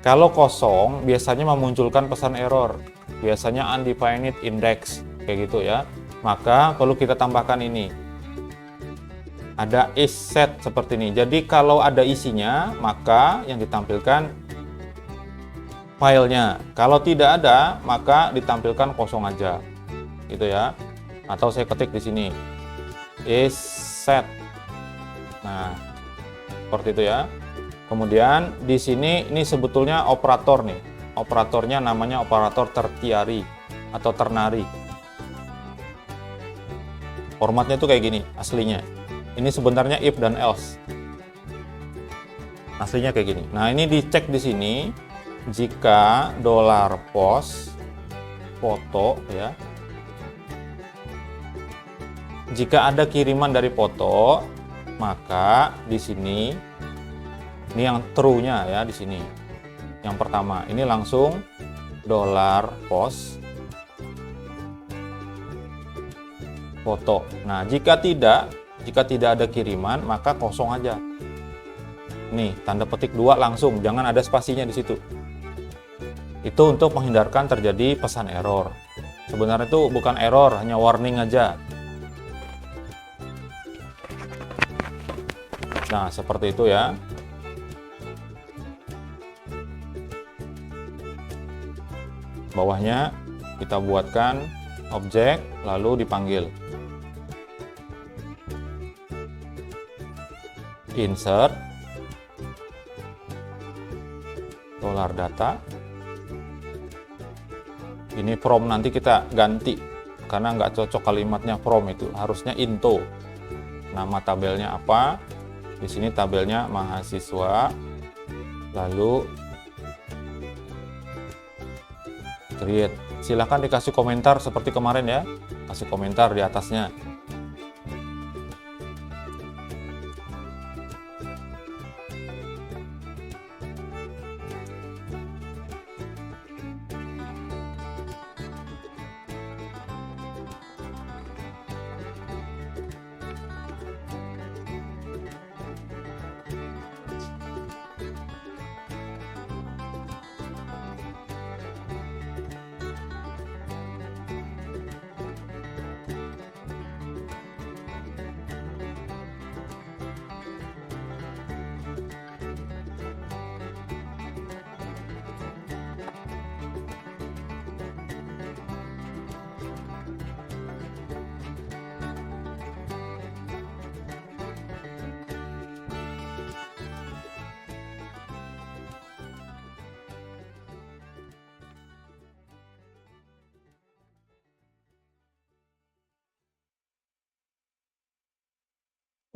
Kalau kosong, biasanya memunculkan pesan error. biasanya undefined index kayak gitu ya. Maka perlu kita tambahkan ini. Ada is set seperti ini. Jadi kalau ada isinya, maka yang ditampilkan filenya. Kalau tidak ada, maka ditampilkan kosong aja. Gitu ya. Atau saya ketik di sini. Is set. Nah, seperti itu ya. Kemudian di sini ini sebetulnya operator nih. Operatornya namanya operator tertiary atau ternary. Formatnya tuh kayak gini aslinya. Ini sebenarnya if dan else. Aslinya kayak gini. Nah, ini dicek di sini jika $post foto ya. Jika ada kiriman dari foto, maka di sini ini yang true-nya ya di sini. Yang pertama, ini langsung $post foto. Nah, jika tidak ada kiriman, maka kosong aja. Nih, tanda petik 2 langsung, jangan ada spasinya di situ. Itu untuk menghindarkan terjadi pesan error. Sebenarnya itu bukan error, hanya warning aja. Nah, seperti itu ya. Bawahnya kita buatkan objek, lalu dipanggil. Insert $data. Ini from nanti kita ganti karena nggak cocok kalimatnya from, itu harusnya into. Nama tabelnya apa? Di sini tabelnya mahasiswa. Lalu create. Silahkan dikasih komentar seperti kemarin ya. Kasih komentar di atasnya.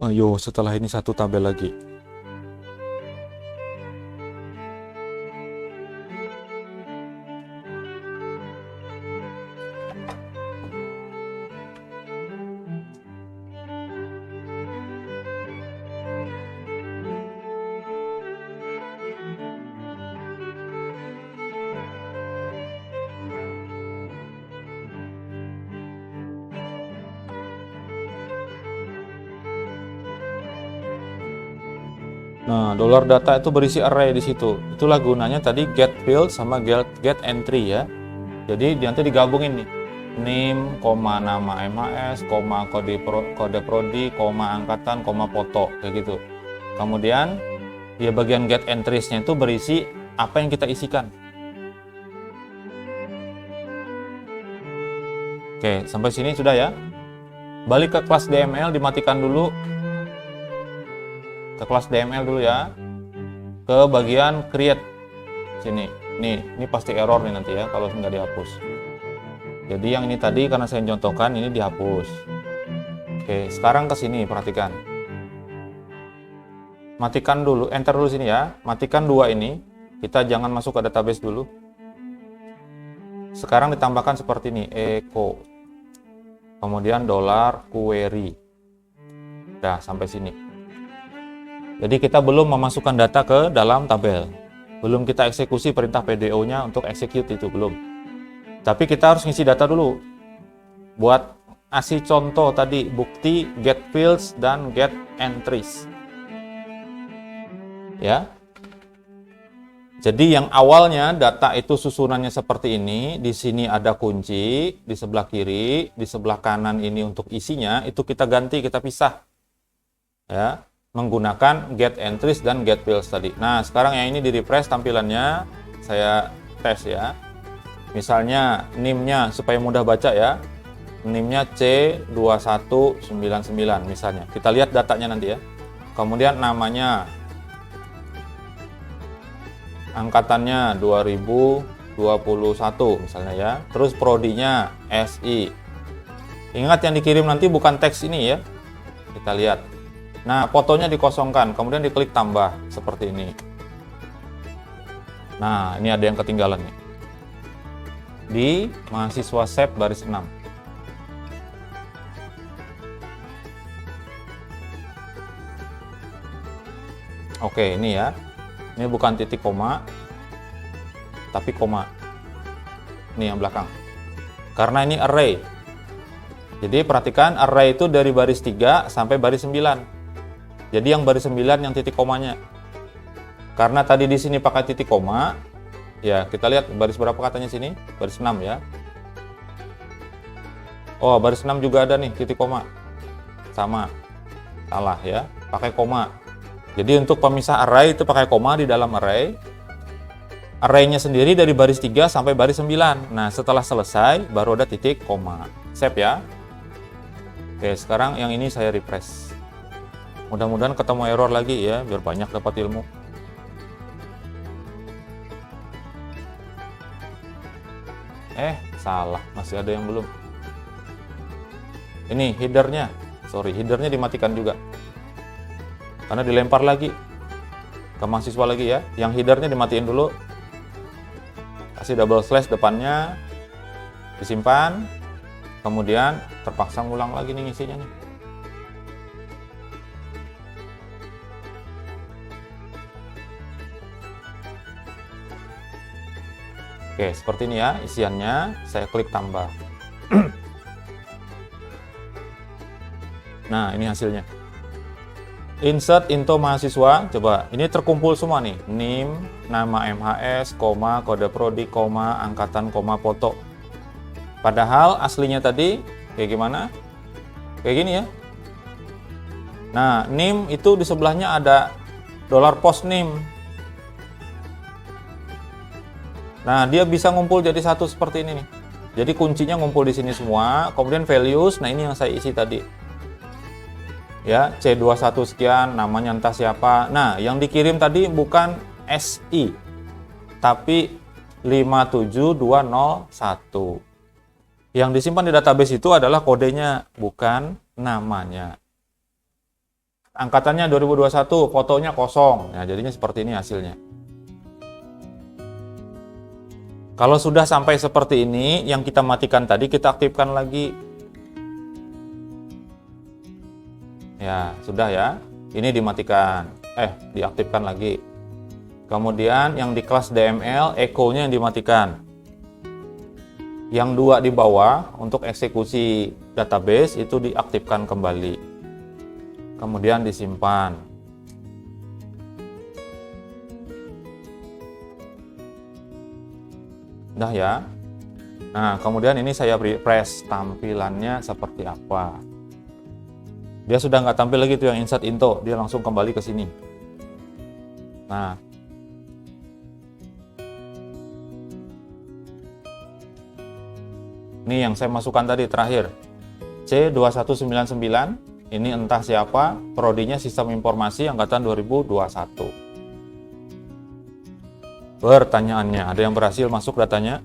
Ayo, setelah ini satu tabel lagi. Nah, $data itu berisi array di situ. Itulah gunanya tadi get field sama get entry ya. Jadi nanti digabungin nih. Name, nama MHS, kode prodi, angkatan, foto kayak gitu. Kemudian ya bagian get entries-nya itu berisi apa yang kita isikan. Oke, sampai sini sudah ya. Balik ke kelas DML, dimatikan dulu. Ke kelas DML dulu ya, ke bagian create sini. Ini pasti error nih nanti ya kalau nggak dihapus. Jadi yang ini tadi karena saya contohkan ini dihapus. Oke, sekarang ke sini perhatikan. Matikan dulu, enter dulu sini ya. Matikan 2 ini. Kita jangan masuk ke database dulu. Sekarang ditambahkan seperti ini, echo. Kemudian $query. Udah sampai sini. Jadi kita belum memasukkan data ke dalam tabel. Belum kita eksekusi perintah PDO-nya untuk execute itu, belum. Tapi kita harus ngisi data dulu. Buat ngasih contoh tadi, bukti get fields dan get entries. Ya. Jadi yang awalnya data itu susunannya seperti ini, di sini ada kunci, di sebelah kiri, di sebelah kanan ini untuk isinya, itu kita ganti, kita pisah. Ya, menggunakan get entries dan get fields tadi. Nah, sekarang yang ini di refresh tampilannya, saya tes ya. Misalnya NIM-nya supaya mudah baca ya. NIM-nya C2199 misalnya. Kita lihat datanya nanti ya. Kemudian namanya, angkatannya 2021 misalnya ya. Terus prodinya SI. Ingat yang dikirim nanti bukan teks ini ya. Kita lihat. Nah, fotonya dikosongkan, kemudian diklik tambah seperti ini. Nah, ini ada yang ketinggalan nih. Di mahasiswa SEP baris 6. Oke, ini ya. Ini bukan titik koma, tapi koma. Ini yang belakang. Karena ini array. Jadi perhatikan array itu dari baris 3 sampai baris 9. Jadi yang baris 9 yang titik komanya. Karena tadi di sini pakai titik koma, ya kita lihat baris berapa katanya sini? Baris 6 ya. Oh, baris 6 juga ada nih titik koma. Sama. Salah ya, pakai koma. Jadi untuk pemisah array itu pakai koma di dalam array. Array-nya sendiri dari baris 3 sampai baris 9. Nah, setelah selesai baru ada titik koma. Save ya. Oke, sekarang yang ini saya refresh. Mudah-mudahan ketemu error lagi ya, biar banyak dapat ilmu. Salah, masih ada yang belum. Ini headernya. Sorry, headernya dimatikan juga. Karena dilempar lagi ke mahasiswa lagi ya. Yang headernya dimatiin dulu. Kasih double slash depannya. Disimpan. Kemudian terpaksa ngulang lagi nih ngisinya nih. Oke, seperti ini ya isiannya. Saya klik tambah. Nah, ini hasilnya. Insert into mahasiswa. Coba, ini terkumpul semua nih. NIM, nama MHS, koma, kode prodi, koma, angkatan, koma, foto. Padahal aslinya tadi kayak gimana? Kayak gini ya. Nah, NIM itu di sebelahnya ada $post NIM. Nah, dia bisa ngumpul jadi satu seperti ini nih. Jadi kuncinya ngumpul di sini semua, kemudian values, nah ini yang saya isi tadi. Ya, C21 sekian, namanya entah siapa. Nah, yang dikirim tadi bukan SI, tapi 57201. Yang disimpan di database itu adalah kodenya, bukan namanya. Angkatannya 2021, fotonya kosong. Nah, jadinya seperti ini hasilnya. Kalau sudah sampai seperti ini, yang kita matikan tadi kita aktifkan lagi. Ya, sudah ya. Ini dimatikan. Diaktifkan lagi. Kemudian yang di kelas DML, echo-nya yang dimatikan. Yang dua di bawah, untuk eksekusi database, itu diaktifkan kembali. Kemudian disimpan. Udah ya. Nah, kemudian ini saya refresh tampilannya seperti apa. Dia sudah nggak tampil lagi tuh yang insert into, dia langsung kembali ke sini. Nah, ini yang saya masukkan tadi terakhir. C2199, ini entah siapa, prodinya sistem informasi angkatan 2021. Pertanyaannya, ada yang berhasil masuk datanya?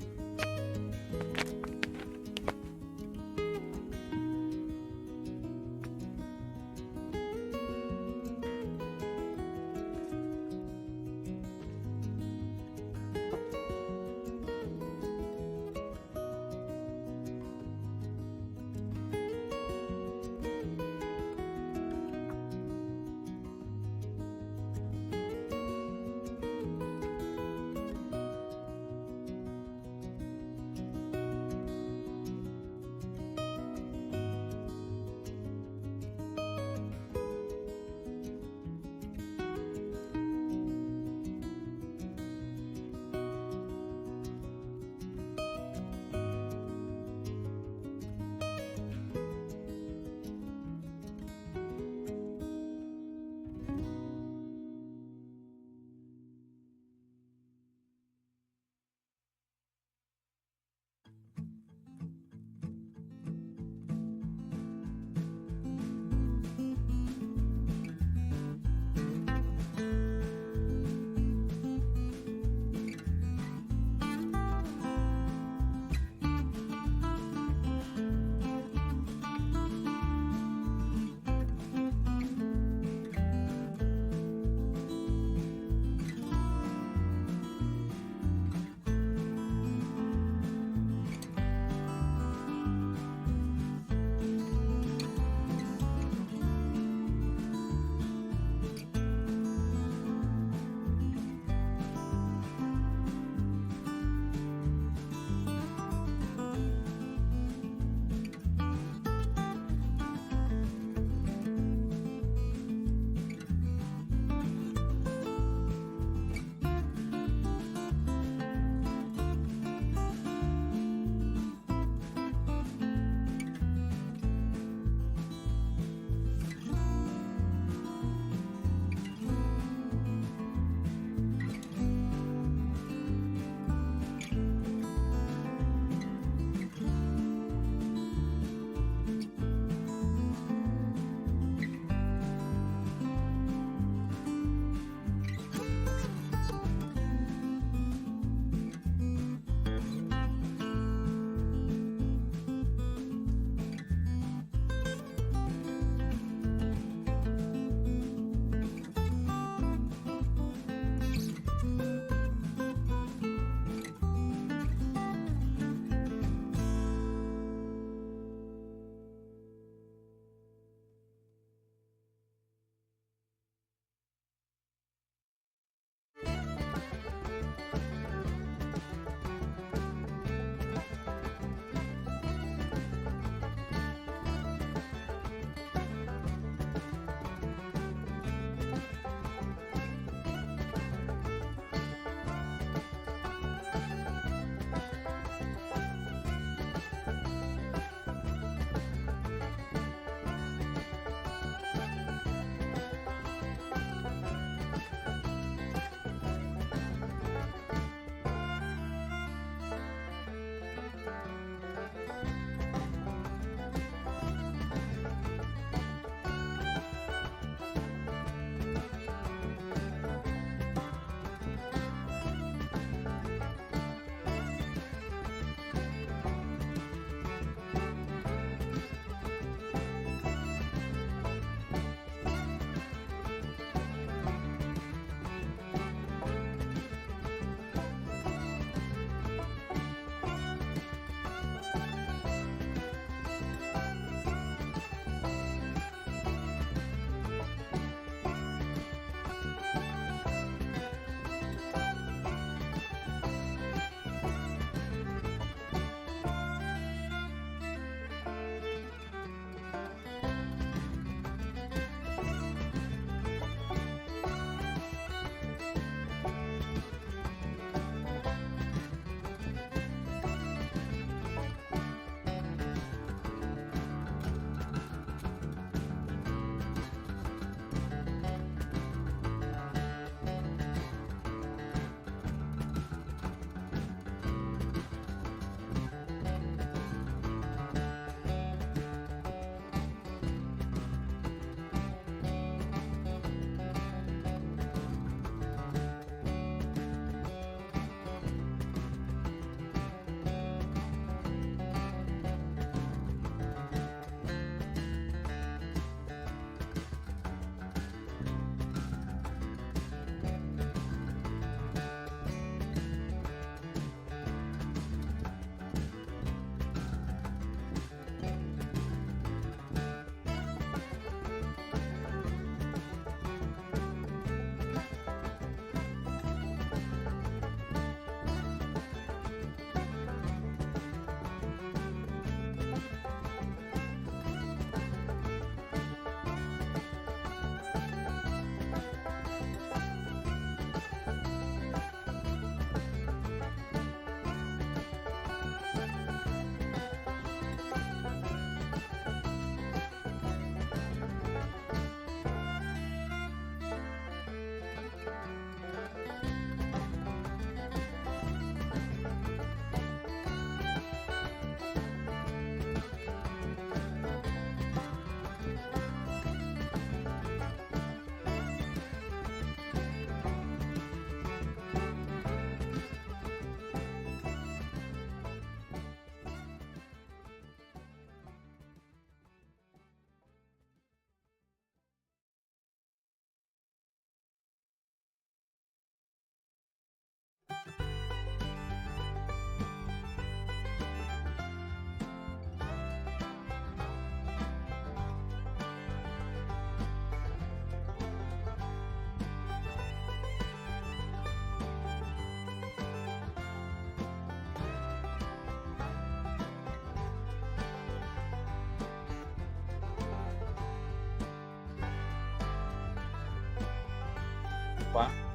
apa.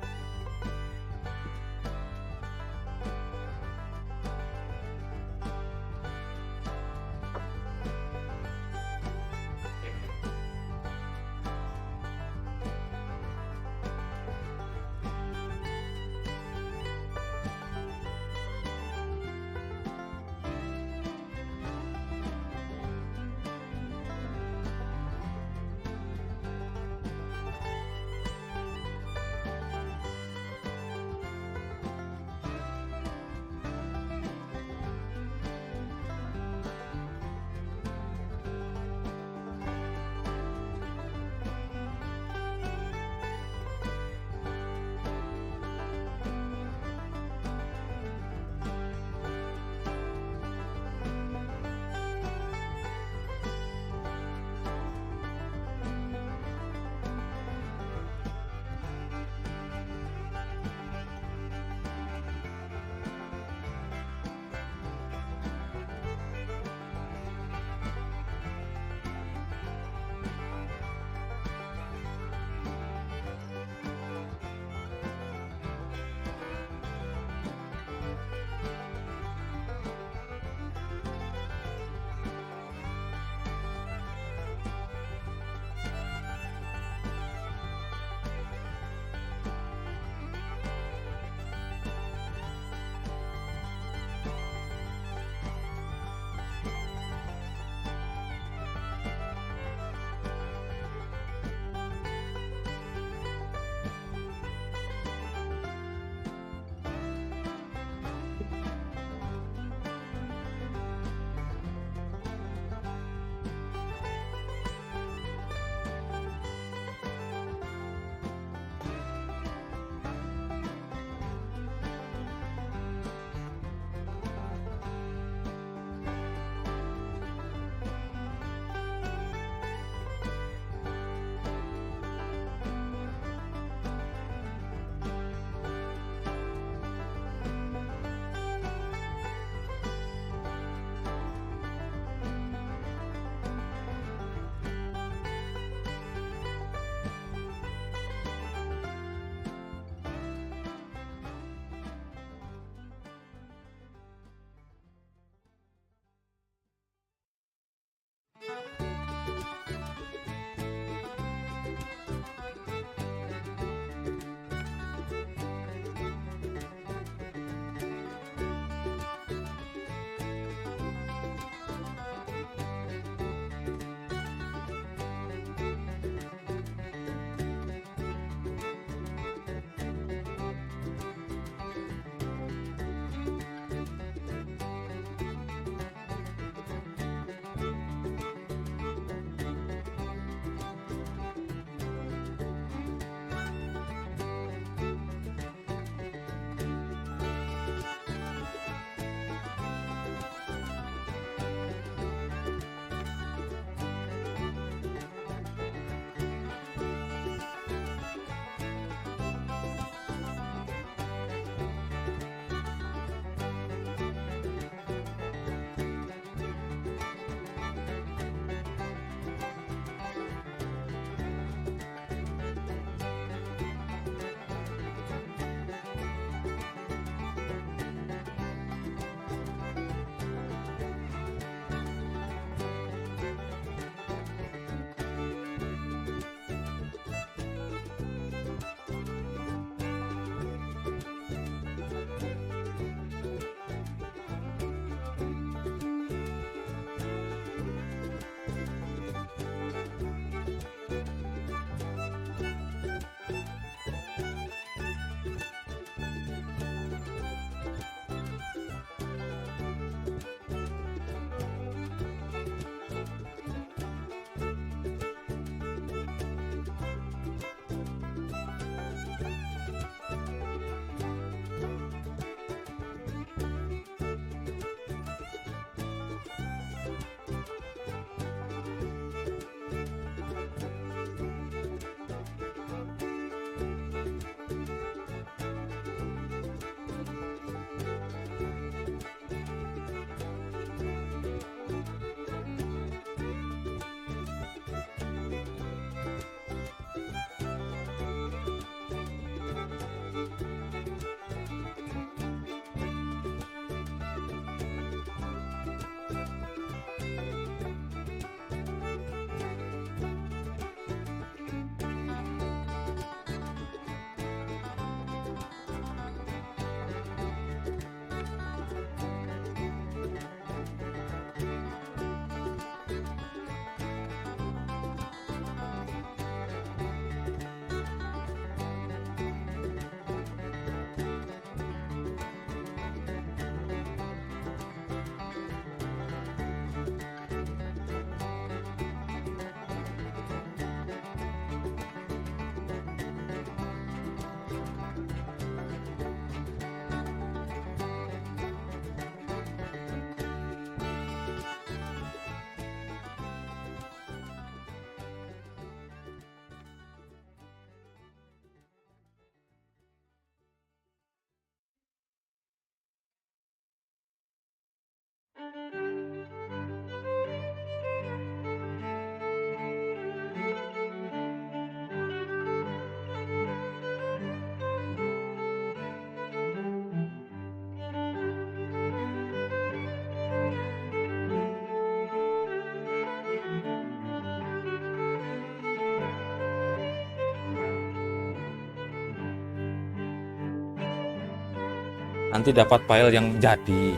nanti dapat file yang jadi.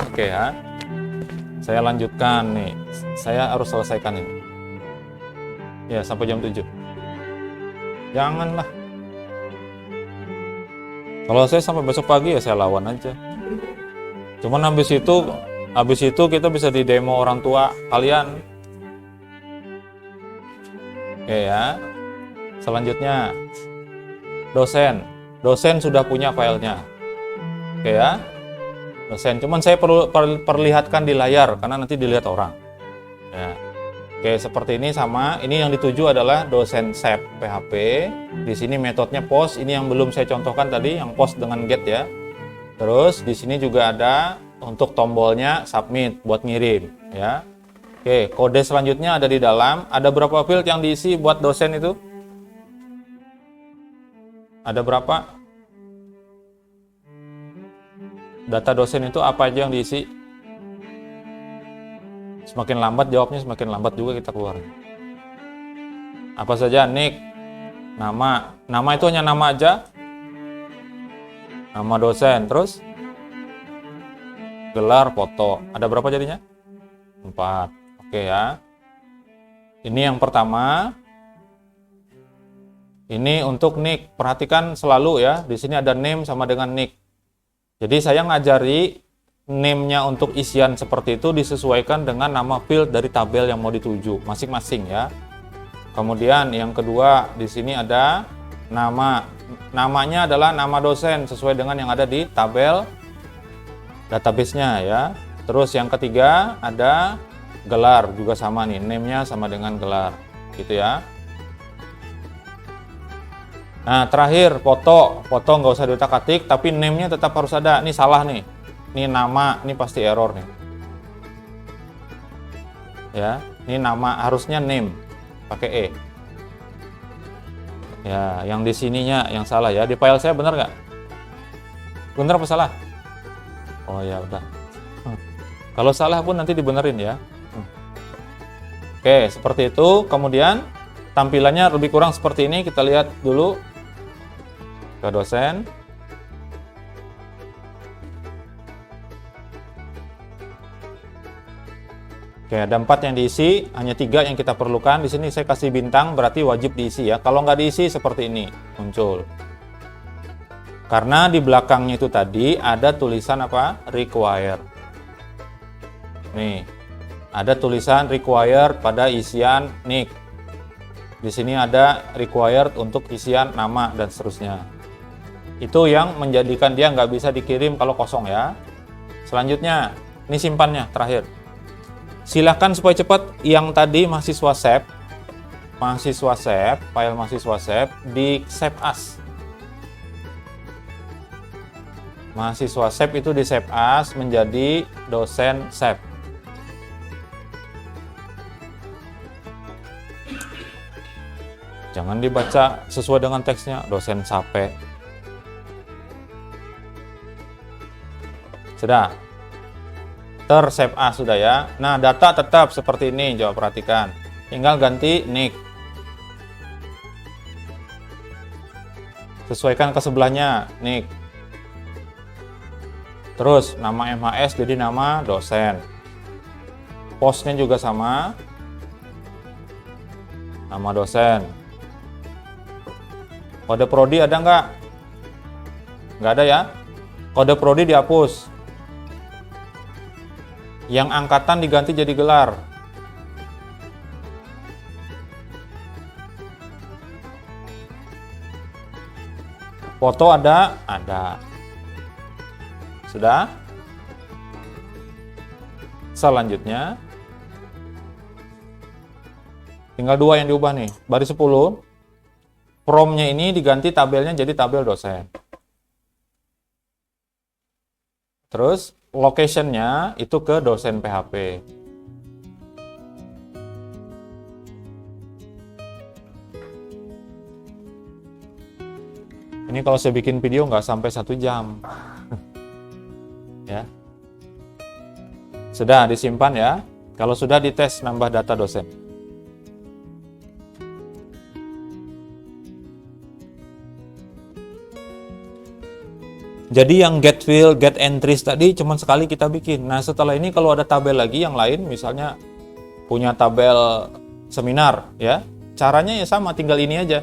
Oke ya, saya lanjutkan nih, saya harus selesaikan ini ya sampai jam 7. Janganlah, kalau saya sampai besok pagi ya saya lawan aja. Cuman habis itu kita bisa di demo orang tua kalian. Oke ya, selanjutnya dosen sudah punya filenya. Oke ya, dosen, cuman saya perlu perlihatkan di layar karena nanti dilihat orang ya. Oke, seperti ini sama. Ini yang dituju adalah dosen SAP PHP. Di sini metodenya post. Ini yang belum saya contohkan tadi, yang post dengan get ya. Terus di sini juga ada untuk tombolnya submit buat ngirim ya. Oke, kode selanjutnya ada di dalam. Ada berapa field yang diisi buat dosen itu? Ada berapa? Data dosen itu apa aja yang diisi? Semakin lambat jawabnya, semakin lambat juga kita keluar. Apa saja? Nick, nama. Nama itu hanya nama aja. Nama dosen. Terus gelar, foto. Ada berapa jadinya? 4. Oke ya. Ini yang pertama. Ini untuk nick. Perhatikan selalu ya. Di sini ada name sama dengan nick. Jadi saya ngajari name-nya untuk isian seperti itu disesuaikan dengan nama field dari tabel yang mau dituju masing-masing ya. Kemudian yang kedua di sini ada nama. Namanya adalah nama dosen sesuai dengan yang ada di tabel database-nya ya. Terus yang ketiga ada gelar, juga sama nih, name-nya sama dengan gelar gitu ya. Nah terakhir foto nggak usah diutak-atik tapi name-nya tetap harus ada. Ini salah nih, ini nama, ini pasti error nih ya. Ini nama, harusnya name pakai E ya. Yang di sininya yang salah ya. Di file saya benar nggak? Benar apa salah? Oh ya udah. Kalau salah pun nanti dibenerin ya. Oke, seperti itu. Kemudian tampilannya lebih kurang seperti ini. Kita lihat dulu ke dosen. Oke, ada 4 yang diisi, hanya 3 yang kita perlukan. Di sini saya kasih bintang, berarti wajib diisi ya. Kalau nggak diisi seperti ini muncul. Karena di belakangnya itu tadi ada tulisan apa? Required. Nih, ada tulisan required pada isian nick. Di sini ada required untuk isian nama dan seterusnya. Itu yang menjadikan dia nggak bisa dikirim kalau kosong ya. Selanjutnya, ini simpannya terakhir. Silakan supaya cepat yang tadi mahasiswa save, file mahasiswa save di save as. Mahasiswa save itu di save as menjadi dosen save. Jangan dibaca sesuai dengan teksnya, dosen sape. Sudah. Ter-save as sudah ya. Nah, data tetap seperti ini, coba perhatikan. Tinggal ganti nick. Sesuaikan ke sebelahnya, nick. Terus nama MHS jadi nama dosen. Postnya juga sama. Nama dosen. Kode prodi ada nggak? Nggak ada ya. Kode prodi dihapus. Yang angkatan diganti jadi gelar. Foto ada? Ada. Sudah? Selanjutnya tinggal 2 yang diubah nih. Baris 10. From-nya ini diganti tabelnya jadi tabel dosen. Terus location-nya itu ke dosen PHP. Ini kalau saya bikin video nggak sampai 1 jam. Ya. Sudah disimpan ya. Kalau sudah dites nambah data dosen. Jadi yang get field, get entries tadi cuma sekali kita bikin. Nah, setelah ini kalau ada tabel lagi yang lain, misalnya punya tabel seminar ya, caranya ya sama, tinggal ini aja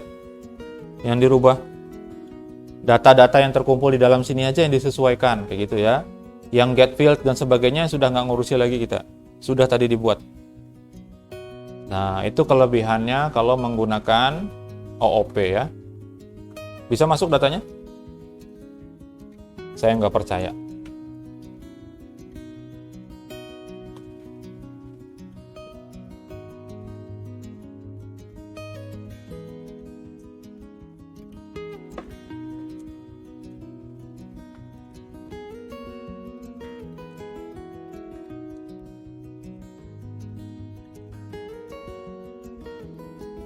yang dirubah. Data-data yang terkumpul di dalam sini aja yang disesuaikan, kayak gitu ya. Yang get field dan sebagainya sudah nggak ngurusi lagi kita, sudah tadi dibuat. Nah, itu kelebihannya kalau menggunakan OOP ya. Bisa masuk datanya? Saya nggak percaya.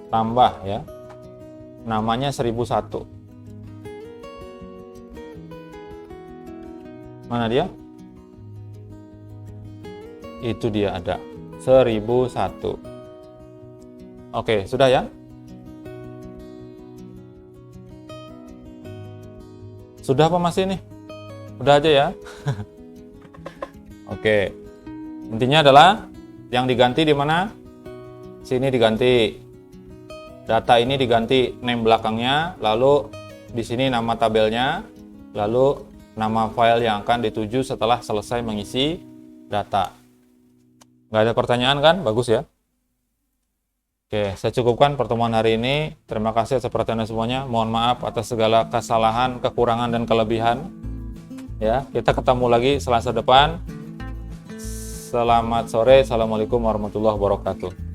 Tambah ya. Namanya 1001. Mana dia? Itu dia ada 1001. Oke, sudah ya? Sudah apa masih nih? Udah aja ya. Oke. Intinya adalah yang diganti di mana? Sini diganti. Data ini diganti name belakangnya, lalu di sini nama tabelnya, lalu nama file yang akan dituju setelah selesai mengisi data. Nggak ada pertanyaan kan? Bagus ya. Oke, saya cukupkan pertemuan hari ini. Terima kasih atas perhatiannya semuanya. Mohon maaf atas segala kesalahan, kekurangan, dan kelebihan. Ya, kita ketemu lagi Selasa depan. Selamat sore. Assalamualaikum warahmatullahi wabarakatuh.